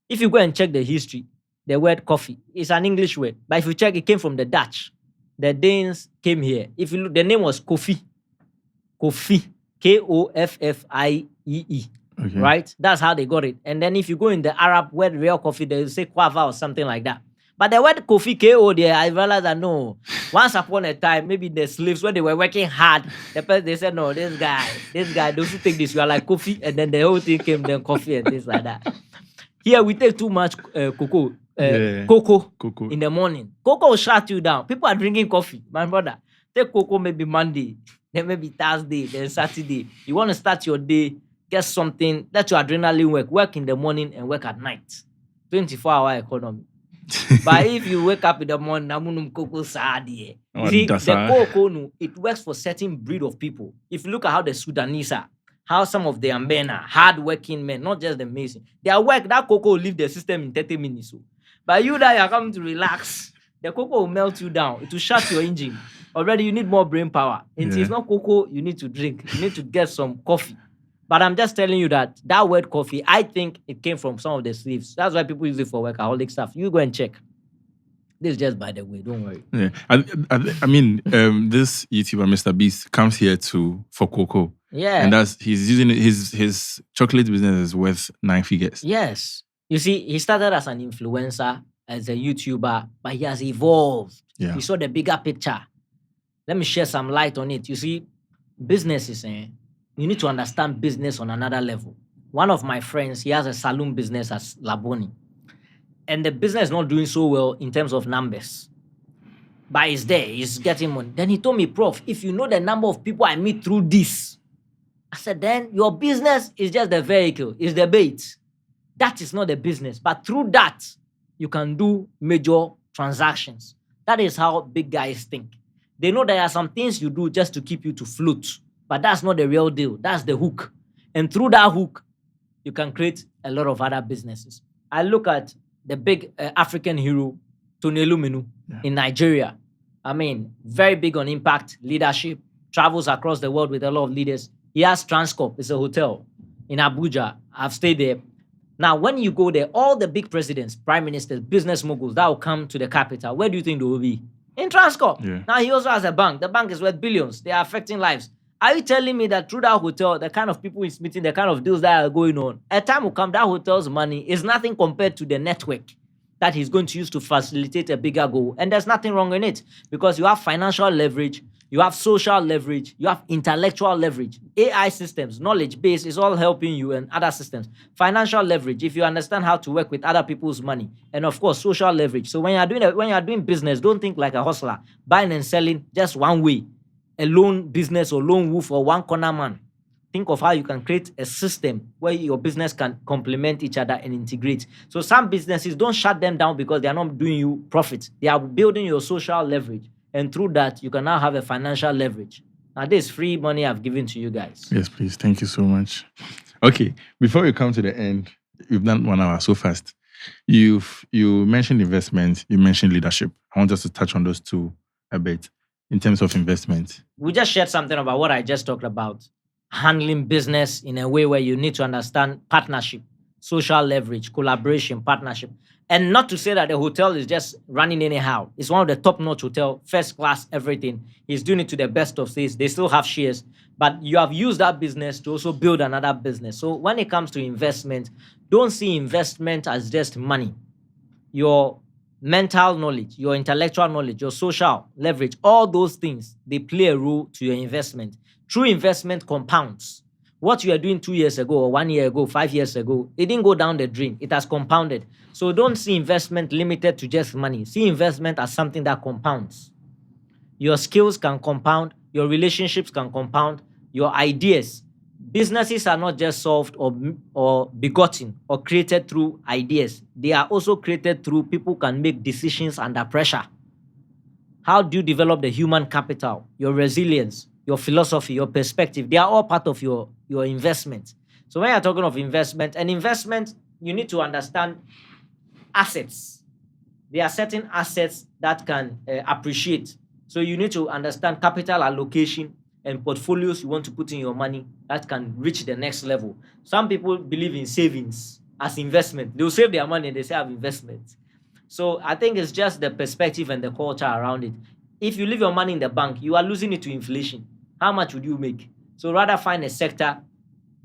If you go and check the history, the word coffee is an English word, but if you check, it came from the Dutch. The Danes came here. If you look, the name was Kofi. Kofi, Koffie, Okay. right? That's how they got it. And then if you go in the Arab word real coffee, they say kwava or something like that. But the word Kofi, Ko, there, I realized that no. Once upon a time, maybe the slaves, when they were working hard, they said, no, this guy, those who take this, you are like coffee. And then the whole thing came, then coffee and things like that. Here, we take too much cocoa in the morning. Cocoa will shut you down. People are drinking coffee. My brother, take cocoa maybe Monday, then maybe Thursday, then Saturday. You want to start your day, get something, let your adrenaline work. Work in the morning and work at night. 24-hour economy. But if you wake up in the morning, namunum cocoa sad. You see, the cocoa, it works for certain breed of people. If you look at how the Sudanese are, how some of their men are hard-working men, not just the amazing. Their work, that cocoa will leave the system in 30 minutes. So. But you that you are coming to relax, the cocoa will melt you down. It will shut your engine. Already, you need more brain power. And it's not cocoa you need to drink. You need to get some coffee. But I'm just telling you that word coffee, I think it came from some of the slaves. That's why people use it for workaholic stuff. You go and check. This is just by the way. Don't worry. Yeah. I mean, this YouTuber, Mr. Beast, comes here for cocoa. Yeah. And he's using his chocolate business is worth 9 figures. Yes. You see, he started as an influencer, as a YouTuber, but he has evolved. Yeah. He saw the bigger picture. Let me share some light on it. You see, businesses, you need to understand business on another level. One of my friends, he has a saloon business as Laboni. And the business is not doing so well in terms of numbers. But he's there, he's getting money. Then he told me, Prof, if you know the number of people I meet through this, I said, then your business is just the vehicle, it's the bait. That is not the business. But through that, you can do major transactions. That is how big guys think. They know there are some things you do just to keep you to float. But that's not the real deal. That's the hook. And through that hook, you can create a lot of other businesses. I look at the big African hero, Tony Elumelu, in Nigeria. I mean, very big on impact, leadership, travels across the world with a lot of leaders. He has Transcorp, it's a hotel in Abuja. I've stayed there. Now, when you go there, all the big presidents, prime ministers, business moguls, that will come to the capital. Where do you think they will be? In Transcorp. Yeah. Now, he also has a bank. The bank is worth billions. They are affecting lives. Are you telling me that through that hotel, the kind of people he's meeting, the kind of deals that are going on, a time will come, that hotel's money is nothing compared to the network that he's going to use to facilitate a bigger goal. And there's nothing wrong in it because you have financial leverage, you have social leverage, you have intellectual leverage. AI systems, knowledge base is all helping you and other systems. Financial leverage, if you understand how to work with other people's money. And of course, social leverage. So when you're doing business, don't think like a hustler, buying and selling just one way. A lone business or lone wolf or one corner man. Think of how you can create a system where your business can complement each other and integrate. So some businesses, don't shut them down because they are not doing you profit. They are building your social leverage. And through that, you can now have a financial leverage. Now, this free money I've given to you guys. Yes, please. Thank you so much. Okay, before we come to the end, you've done 1 hour so fast. You mentioned investment, you mentioned leadership. I want us to touch on those two a bit. In terms of investment? We just shared something about what I just talked about. Handling business in a way where you need to understand partnership, social leverage, collaboration, partnership. And not to say that the hotel is just running anyhow. It's one of the top-notch hotel, first class, everything. He's doing it to the best of his. They still have shares. But you have used that business to also build another business. So when it comes to investment, don't see investment as just money. Your mental knowledge, your intellectual knowledge, your social leverage, all those things, they play a role to your investment. True investment compounds. What you are doing 2 years ago or 1 year ago, 5 years ago, it didn't go down the drain. It has compounded. So don't see investment limited to just money. See investment as something that compounds. Your skills can compound. Your relationships can compound. Your ideas. Businesses are not just solved or begotten or created through ideas. They are also created through people can make decisions under pressure. How do you develop the human capital, your resilience, your philosophy, your perspective? They are all part of your investment. So when you're talking of investment, you need to understand assets. There are certain assets that can appreciate. So you need to understand capital allocation and portfolios you want to put in your money that can reach the next level. Some people believe in savings as investment. They'll save their money and they say I have investment. So I think it's just the perspective and the culture around it. If you leave your money in the bank, you are losing it to inflation. How much would you make? So rather find a sector.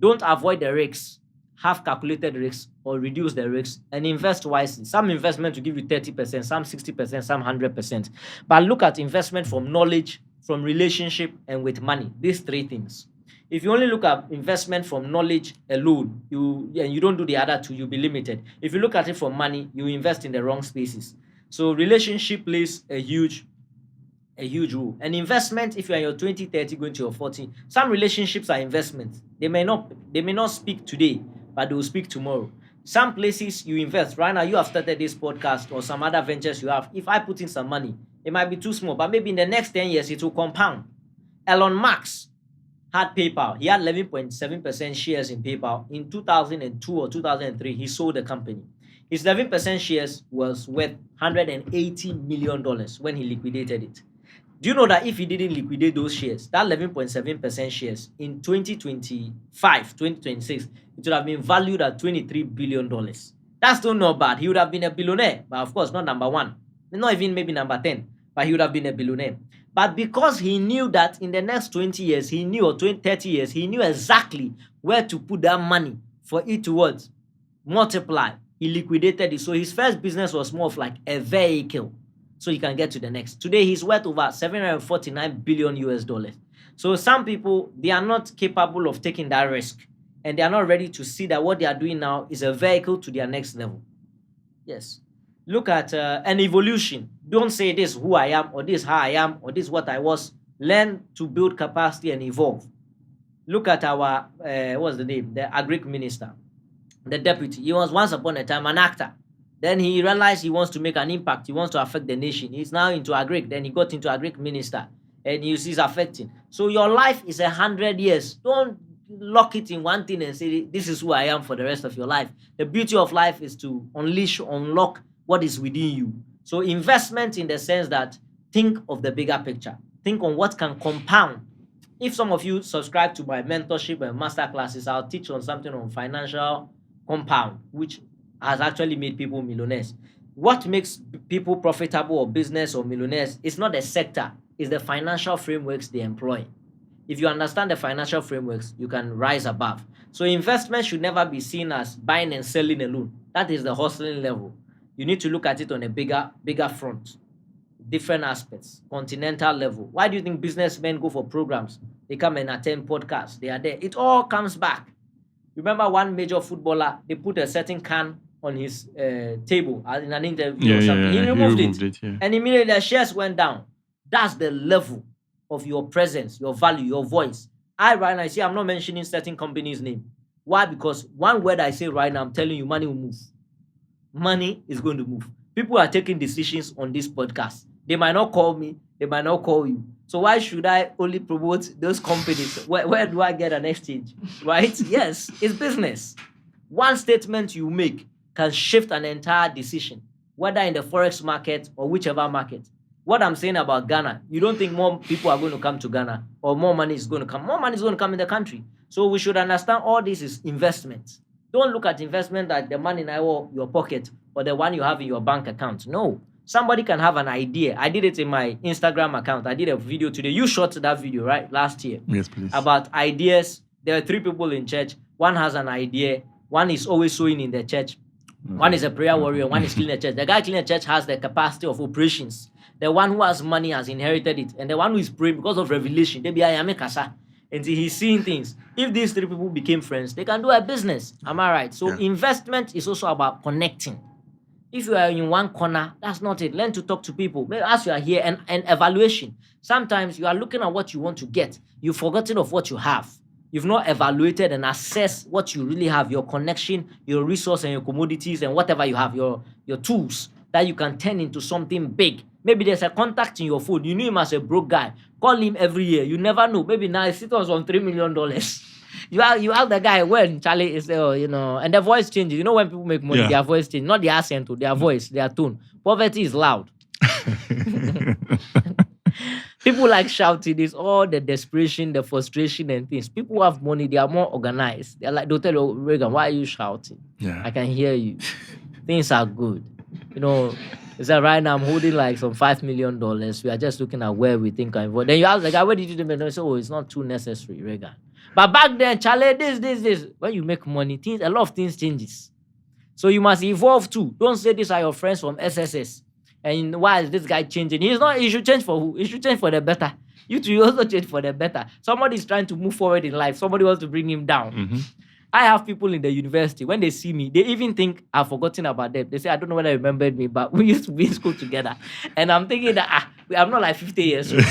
Don't avoid the risks. Have calculated risks or reduce the risks and invest wisely. Some investment will give you 30%, some 60%, some 100%. But look at investment from knowledge, from relationship, and with money. These three things. If you only look at investment from knowledge alone, you don't do the other two, you'll be limited. If you look at it from money, you invest in the wrong spaces. So relationship plays a huge role. And investment, if you're in your 20, 30, going to your 40, some relationships are investments. They may not speak today, but they will speak tomorrow. Some places you invest. Right now, you have started this podcast or some other ventures you have. If I put in some money, it might be too small, but maybe in the next 10 years, it will compound. Elon Musk had PayPal. He had 11.7% shares in PayPal. In 2002 or 2003, he sold the company. His 11% shares was worth $180 million when he liquidated it. Do you know that if he didn't liquidate those shares, that 11.7% shares in 2025, 2026, it would have been valued at $23 billion. That's still not bad. He would have been a billionaire, but of course, not number one. Not even maybe number 10, but he would have been a billionaire. But because he knew that in the next 20 years, or 30 years, he knew exactly where to put that money for it to multiply. He liquidated it. So his first business was more of like a vehicle. So you can get to the next. Today, he's worth over $749 billion US. So some people, they are not capable of taking that risk. And they are not ready to see that what they are doing now is a vehicle to their next level. Yes. Look at an evolution. Don't say this who I am, or this how I am, or this what I was. Learn to build capacity and evolve. Look at our, what's the name? The agric minister, the deputy. He was once upon a time an actor. Then he realized he wants to make an impact. He wants to affect the nation. He's now into agric. Then he got into agric minister. And he's affecting. So your life is 100 years. Don't lock it in one thing and say, this is who I am for the rest of your life. The beauty of life is to unlock what is within you. So investment in the sense that think of the bigger picture. Think on what can compound. If some of you subscribe to my mentorship and master classes, I'll teach on something on financial compound, which has actually made people millionaires. What makes people profitable or business or millionaires is not the sector, it's the financial frameworks they employ. If you understand the financial frameworks, you can rise above. So investment should never be seen as buying and selling alone. That is the hustling level. You need to look at it on a bigger front, different aspects, continental level. Why do you think businessmen go for programs? They come and attend podcasts. They are there. It all comes back. Remember one major footballer, they put a certain can on his table in an interview or something. He removed it. And immediately the shares went down. That's the level of your presence, your value, your voice. Right now, I see I'm not mentioning certain companies' name. Why? Because one word I say right now, I'm telling you, money will move. Money is going to move. People are taking decisions on this podcast. They might not call me. They might not call you. So why should I only promote those companies? Where do I get an exchange? Right? Yes, it's business. One statement you make can shift an entire decision, whether in the forex market or whichever market. What I'm saying about Ghana, you don't think more people are going to come to Ghana or more money is going to come. More money is going to come in the country. So we should understand all this is investment. Don't look at investment like the money in your pocket or the one you have in your bank account. No. Somebody can have an idea. I did it in my Instagram account. I did a video today. You shot that video, right? Last year. Yes, please. About ideas. There are 3 people in church. One has an idea. One is always sewing in the church. One is a prayer warrior. One is cleaning the church. The guy cleaning the church has the capacity of operations. The one who has money has inherited it. And the one who is praying because of revelation, they be ayame kasa. until he's seeing things. If these three people became friends, they can do a business. Am I right? So Yeah. investment is also about connecting. If you are in one corner, that's not it. Learn to talk to people. Maybe as you are here, and evaluation. Sometimes you are looking at what you want to get. You've forgotten of what you have. You've not evaluated and assessed what you really have, your connection, your resource, and your commodities, and whatever you have, your tools that you can turn into something big. Maybe there's a contact in your phone. You knew him as a broke guy. Call him every year. You never know. Maybe now he's sitting on $3 million. You ask the guy when Charlie is, and the voice changes. You know when people make money, Yeah. their voice changes. Not their accent, their voice, their tone. Poverty is loud. People like shouting. It's all the desperation, the frustration, and things. People who have money, they are more organized. They're like, they'll tell you, Reagan, why are you shouting? Yeah. I can hear you. Things are good. It's that right now I'm holding like some $5 million. We are just looking at where we think I'm. Then you ask the guy, where did you do the money? So it's not too necessary, Reagan. But back then, Charlie, this. When you make money, a lot of things changes. So you must evolve too. Don't say these are your friends from SSS. And why is this guy changing? He should change for who? He should change for the better. You also change for the better. Somebody is trying to move forward in life. Somebody wants to bring him down. Mm-hmm. I have people in the university, when they see me, they even think I've forgotten about them. They say, I don't know whether you remembered me, but we used to be in school together. And I'm thinking that, I'm not like 50 years old.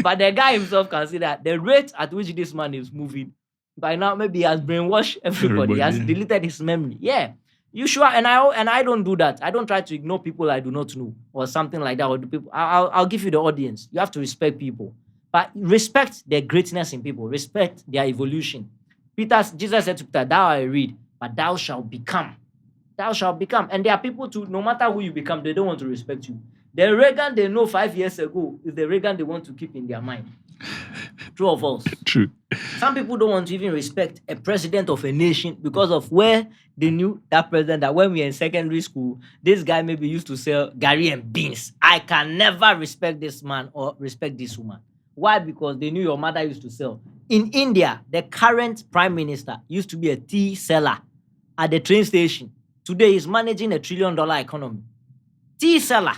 But the guy himself can see that the rate at which this man is moving, by now maybe he has brainwashed everybody. He has deleted his memory. Yeah. You sure? And I don't do that. I don't try to ignore people I do not know or something like that. Or the people, I'll give you the audience. You have to respect people. But respect their greatness in people. Respect their evolution. Jesus said to Peter, thou I read, but thou shalt become. Thou shalt become. And there are people too, no matter who you become, they don't want to respect you. The Reagan they know 5 years ago is the Reagan they want to keep in their mind. True or false? True. Some people don't want to even respect a president of a nation because of where they knew that president, that when we were in secondary school, this guy maybe used to sell Gary and beans. I can never respect this man or respect this woman. Why? Because they knew your mother used to sell. In India, the current prime minister used to be a tea seller at the train station. Today, he's managing $1 trillion economy. Tea seller.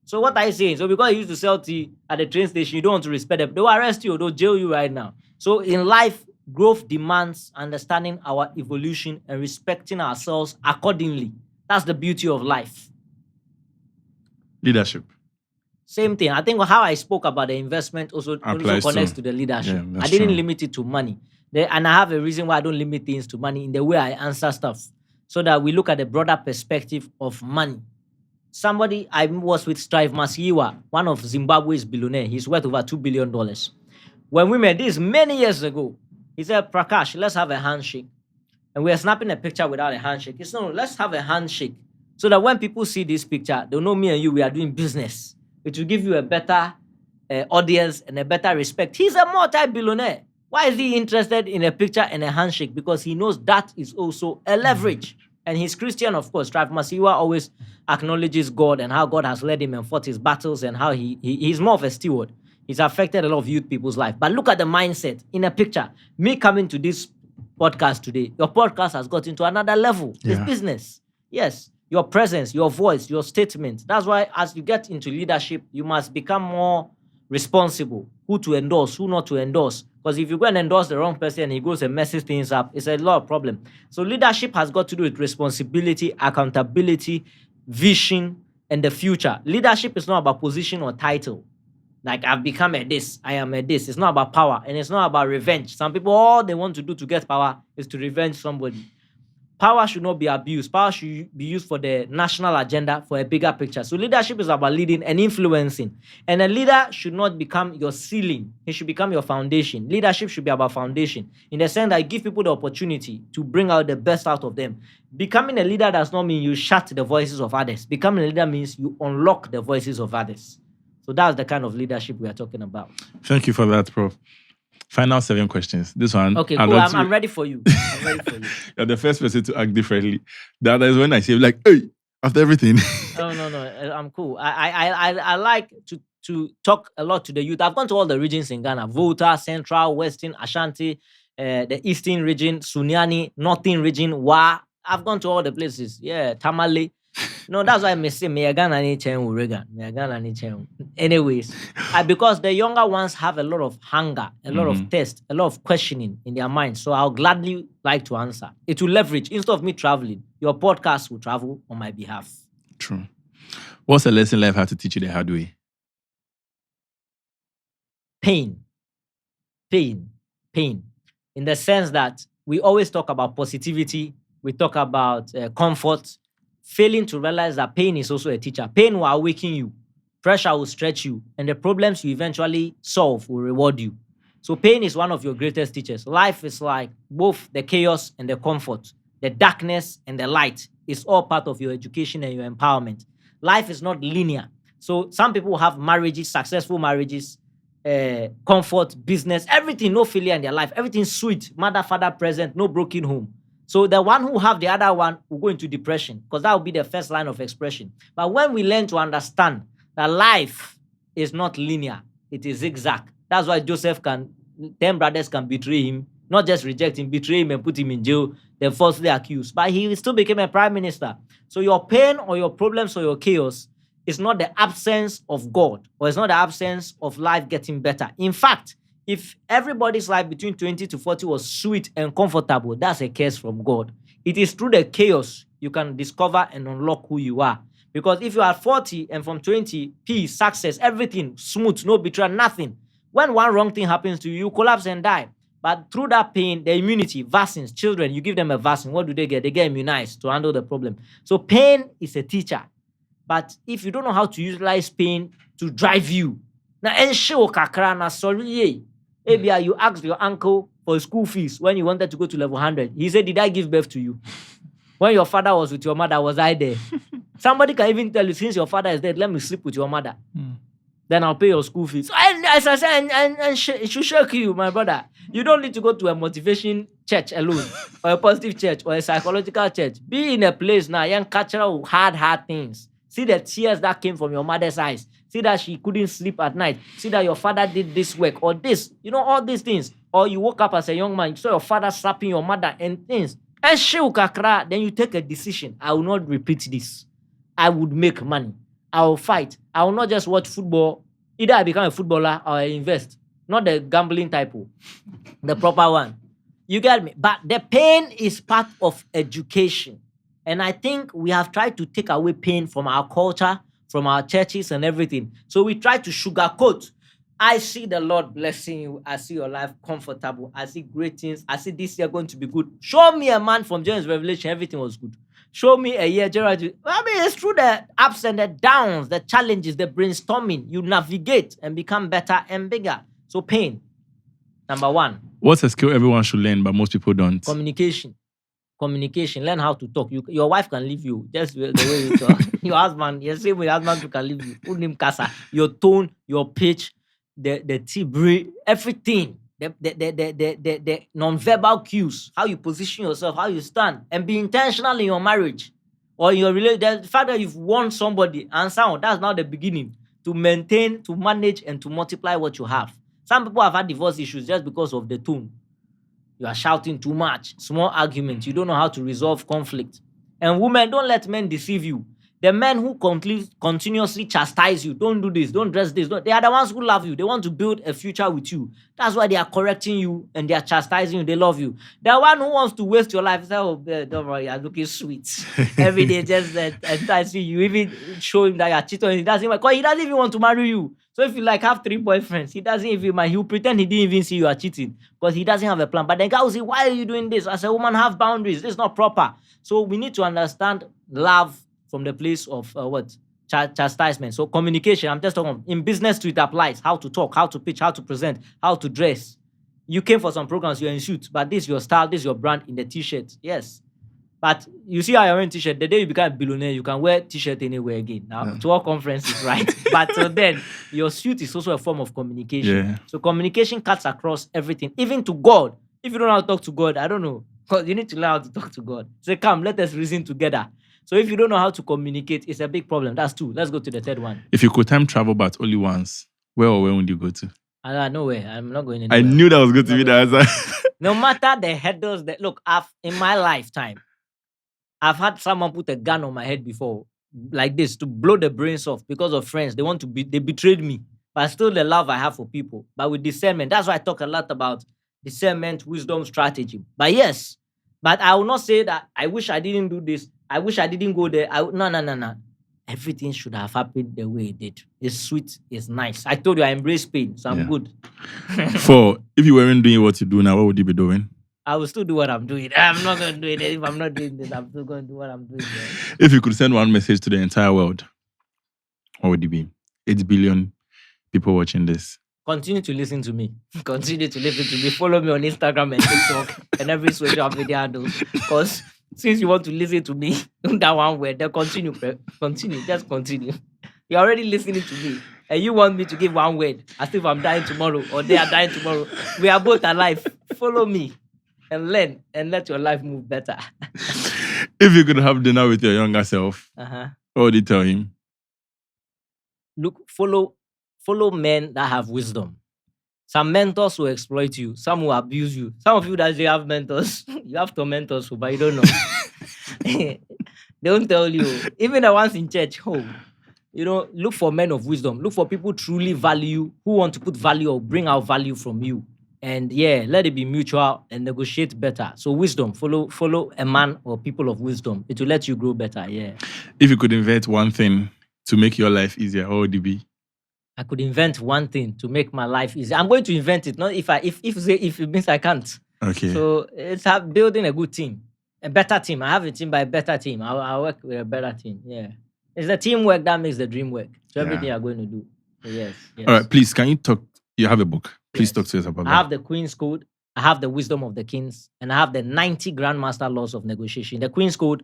So what are you saying? So because he used to sell tea at the train station, you don't want to respect them. They'll arrest you or they'll jail you right now. So in life, growth demands understanding our evolution and respecting ourselves accordingly. That's the beauty of life. Leadership. Same thing. I think how I spoke about the investment also connects to the leadership. Yeah, I didn't true. limit it to money. And I have a reason why I don't limit things to money in the way I answer stuff. So that we look at the broader perspective of money. Somebody, I was with Strive Masiyiwa, one of Zimbabwe's billionaires. He's worth over $2 billion. When we met this many years ago, he said, Prakash, let's have a handshake. And we are snapping a picture without a handshake. He said, no, let's have a handshake. So that when people see this picture, they'll know me and you, we are doing business. It will give you a better audience and a better respect. He's a multi-billionaire. Why is he interested in a picture and a handshake? Because he knows that is also a leverage. And he's Christian, of course. Strive Masiyiwa always acknowledges God and how God has led him and fought his battles and how he's more of a steward. He's affected a lot of youth people's life. But look at the mindset in a picture. Me coming to this podcast today, your podcast has got into another level. Yeah. It's business. Yes. Your presence, your voice, your statement. That's why as you get into leadership, you must become more responsible. Who to endorse, who not to endorse. Because if you go and endorse the wrong person and he goes and messes things up, it's a lot of problem. So leadership has got to do with responsibility, accountability, vision, and the future. Leadership is not about position or title. Like, I've become a this, I am a this. It's not about power, and it's not about revenge. Some people, all they want to do to get power is to revenge somebody. Power should not be abused. Power should be used for the national agenda, for a bigger picture. So leadership is about leading and influencing. And a leader should not become your ceiling. He should become your foundation. Leadership should be about foundation, in the sense that you give people the opportunity to bring out the best out of them. Becoming a leader does not mean you shut the voices of others. Becoming a leader means you unlock the voices of others. So that's the kind of leadership we are talking about. Thank you for that, Prof. Final 7 questions. This one. Okay, cool. I'm ready for you. I'm ready for you. You're the first person to act differently. The other is when I say, like, hey, after everything. No. I'm cool. I like to talk a lot to the youth. I've gone to all the regions in Ghana: Volta, Central, Western, Ashanti, the Eastern region, Sunyani, Northern region, Wa. I've gone to all the places. Yeah, Tamale. No, that's why I may say, me a Ghana ni chen wu Reagan. Me a Ghana ni chen wu. Anyways, because the younger ones have a lot of hunger, a lot of thirst, a lot of questioning in their minds. So I'll gladly like to answer. It will leverage. Instead of me traveling, your podcast will travel on my behalf. True. What's a lesson life had to teach you the hard way? Pain. In the sense that we always talk about positivity, we talk about comfort, failing to realize that pain is also a teacher. Pain will awaken you, pressure will stretch you, and the problems you eventually solve will reward you. So pain is one of your greatest teachers. Life is like both the chaos and the comfort, the darkness and the light. It's all part of your education and your empowerment. Life is not linear. So some people have marriages, successful marriages, comfort, business, everything, no failure in their life, everything sweet, mother, father present, no broken home. So the one who have the other one will go into depression because that will be the first line of expression. But when we learn to understand that life is not linear, it is zigzag. That's why 10 brothers can betray him, not just reject him, betray him and put him in jail, then falsely accused. But he still became a prime minister. So your pain or your problems or your chaos is not the absence of God, or it's not the absence of life getting better. In fact, if everybody's life between 20 to 40 was sweet and comfortable, that's a curse from God. It is through the chaos you can discover and unlock who you are. Because if you are 40 and from 20, peace, success, everything, smooth, no betrayal, nothing. When one wrong thing happens to you, you collapse and die. But through that pain, the immunity, vaccines, children, you give them a vaccine. What do they get? They get immunized to handle the problem. So pain is a teacher. But if you don't know how to utilize pain to drive you, now maybe you asked your uncle for school fees when you wanted to go to level 100. He said, "Did I give birth to you?" When your father was with your mother, was I there? Somebody can even tell you, since your father is dead, let me sleep with your mother. Then I'll pay your school fees. And as I said, it should shock you, my brother. You don't need to go to a motivation church alone, or a positive church, or a psychological church. Be in a place now, young cultural hard things. See the tears that came from your mother's eyes. See that she couldn't sleep at night. See that your father did this work or this. You know, all these things. Or you woke up as a young man, you saw your father slapping your mother and things. And then you take a decision. I will not repeat this. I would make money. I will fight. I will not just watch football. Either I become a footballer or I invest. Not the gambling type. The proper one. You get me? But the pain is part of education. And I think we have tried to take away pain from our culture, from our churches and everything. So we try to sugarcoat. I see the Lord blessing you. I see your life comfortable. I see great things. I see this year going to be good. Show me a man from James Revelation, everything was good. Show me a year, Gerald. I mean, it's through the ups and the downs, the challenges, the brainstorming. You navigate and become better and bigger. So pain, number one. What's a skill everyone should learn, but most people don't? Communication. Learn how to talk. Your wife can leave you just the way you talk. Your husband, the same way your husband can leave you. Your tone, your pitch, the tibre, everything. The non-verbal cues, how you position yourself, how you stand, and be intentional in your marriage or in your relationship. The fact that you've won somebody and sound, that's now the beginning to maintain, to manage, and to multiply what you have. Some people have had divorce issues just because of the tone. You are shouting too much, small arguments. You don't know how to resolve conflict. And women, don't let men deceive you. The men who continuously chastise you, don't do this, don't dress this. They are the ones who love you. They want to build a future with you. That's why they are correcting you and they are chastising you. They love you. The one who wants to waste your life, say, "Oh, don't worry, you're looking sweet." Every day, just enticing you. Even show him that you're cheating on him. He doesn't even want to marry you. So if you have 3 boyfriends, he doesn't even mind. He'll pretend he didn't even see you are cheating because he doesn't have a plan. But the guy will say, "Why are you doing this?" As a woman, have boundaries. This is not proper. So we need to understand love from the place of chastisement. So communication, I'm just talking in business too, it applies. How to talk, how to pitch, how to present, how to dress. You came for some programs, you're in suits, but this is your style, this is your brand in the t-shirt. Yes. But you see how you're wearing t-shirt, the day you become a billionaire, you can wear t-shirt anywhere again. Now, to all conferences, right? But then, your suit is also a form of communication. Yeah. So communication cuts across everything, even to God. If you don't know how to talk to God, I don't know. Because you need to learn how to talk to God. Say, come, let us reason together. So if you don't know how to communicate, it's a big problem. That's 2. Let's go to the 3rd one. If you could time travel but only once, where would you go to? Nowhere. I'm not going anywhere. I knew that was going to be the answer. No matter the hurdles in my lifetime, I've had someone put a gun on my head before. like this to blow the brains off because of friends. They betrayed me. But still the love I have for people. But with discernment, that's why I talk a lot about discernment, wisdom, strategy. But yes, but I will not say that I wish I didn't do this. I wish I didn't go there. No. Everything should have happened the way it did. It's sweet, it's nice. I told you I embrace pain, so I'm good. For if you weren't doing what you do now, what would you be doing? I will still do what I'm doing. I'm not going to do it. If I'm not doing this, I'm still going to do what I'm doing. If you could send one message to the entire world, what would it be? 8 billion people watching this. Continue to listen to me. Continue to listen to me. Follow me on Instagram and TikTok and every social media handle. Because since you want to listen to me, that one word, then continue. Just continue. You're already listening to me. And you want me to give one word as if I'm dying tomorrow or they are dying tomorrow. We are both alive. Follow me and learn and let your life move better. If you could have dinner with your younger self, what would you tell him? Look, follow men that have wisdom. Some mentors will exploit you. Some will abuse you. Some of you that you have mentors, you have tormentors, but you don't know. They don't tell you. Even the ones in church, look for men of wisdom. Look for people truly value, who want to put value or bring out value from you. And let it be mutual and negotiate better. So wisdom, follow a man or people of wisdom. It will let you grow better, If you could invent one thing to make your life easier, what would it be? I could invent one thing to make my life easier. I'm going to invent it, not if it means I can't. Okay. So it's building a good team, a better team. I have a team, but a better team. I'll work with a better team. Yeah, it's the teamwork that makes the dream work. So everything you're going to do. So yes. All right, please, can you talk? You have a book. Please talk to us about that. I have the Queen's Code. I have the Wisdom of the Kings, and I have the 90 Grandmaster Laws of Negotiation. The Queen's Code.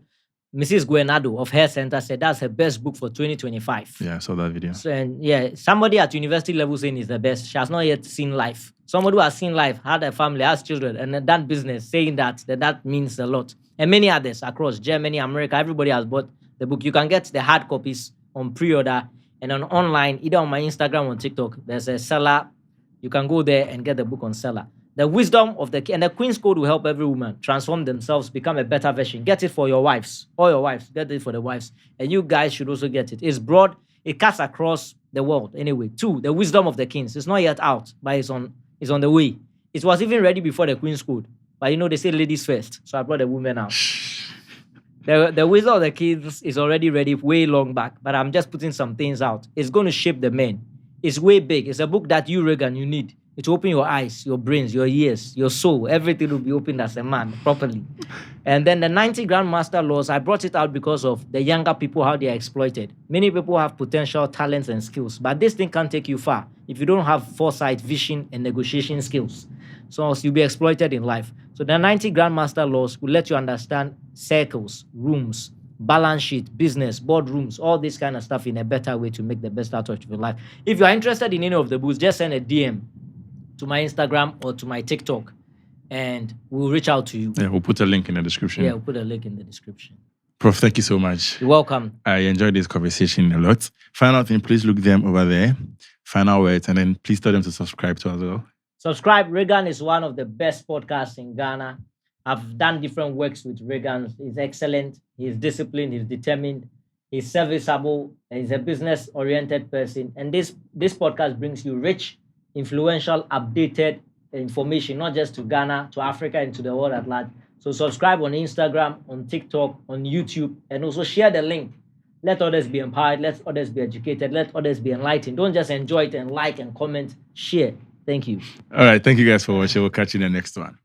Mrs. Guenado of Hair Center said that's her best book for 2025. Yeah, I saw that video. So, and somebody at university level saying it's the best. She has not yet seen life. Somebody who has seen life, had a family, has children, and done business, saying that means a lot. And many others across Germany, America, everybody has bought the book. You can get the hard copies on pre-order and on online, either on my Instagram or TikTok. There's a seller. You can go there and get the book on seller. The Wisdom of the and the Queen's Code will help every woman transform themselves, become a better version. Get it for your wives, all your wives. Get it for the wives. And you guys should also get it. It's broad. It cuts across the world. Anyway, 2, the Wisdom of the Kings. It's not yet out, but it's on the way. It was even ready before the Queen's Code. But they say ladies first. So I brought the women out. The Wisdom of the Kings is already ready way long back. But I'm just putting some things out. It's going to shape the men. It's way big. It's a book that you, Reagan, you need. It will open your eyes, your brains, your ears, your soul. Everything will be opened as a man properly. And then the 90 Grandmaster Laws, I brought it out because of the younger people, how they are exploited. Many people have potential, talents, and skills, but this thing can't take you far if you don't have foresight, vision, and negotiation skills. So you'll be exploited in life. So the 90 Grandmaster Laws will let you understand circles, rooms, balance sheet, business, boardrooms, all this kind of stuff in a better way to make the best out of your life. If you are interested in any of the books, just send a DM to my Instagram or to my TikTok, and we'll reach out to you. Yeah, we'll put a link in the description. Yeah, we'll put a link in the description. Prof, thank you so much. You're welcome. I enjoyed this conversation a lot. Final thing, please look them over there. Final words, and then please tell them to subscribe to us as well. Subscribe. Reagan is one of the best podcasts in Ghana. I've done different works with Reagan. He's excellent. He's disciplined. He's determined. He's serviceable. And he's a business-oriented person. And this podcast brings you rich, influential, updated information, not just to Ghana, to Africa, and to the world at large. So subscribe on Instagram, on TikTok, on YouTube, and also share the link. Let others be empowered. Let others be educated. Let others be enlightened. Don't just enjoy it and like and comment. Share. Thank you. All right. Thank you guys for watching. We'll catch you in the next one.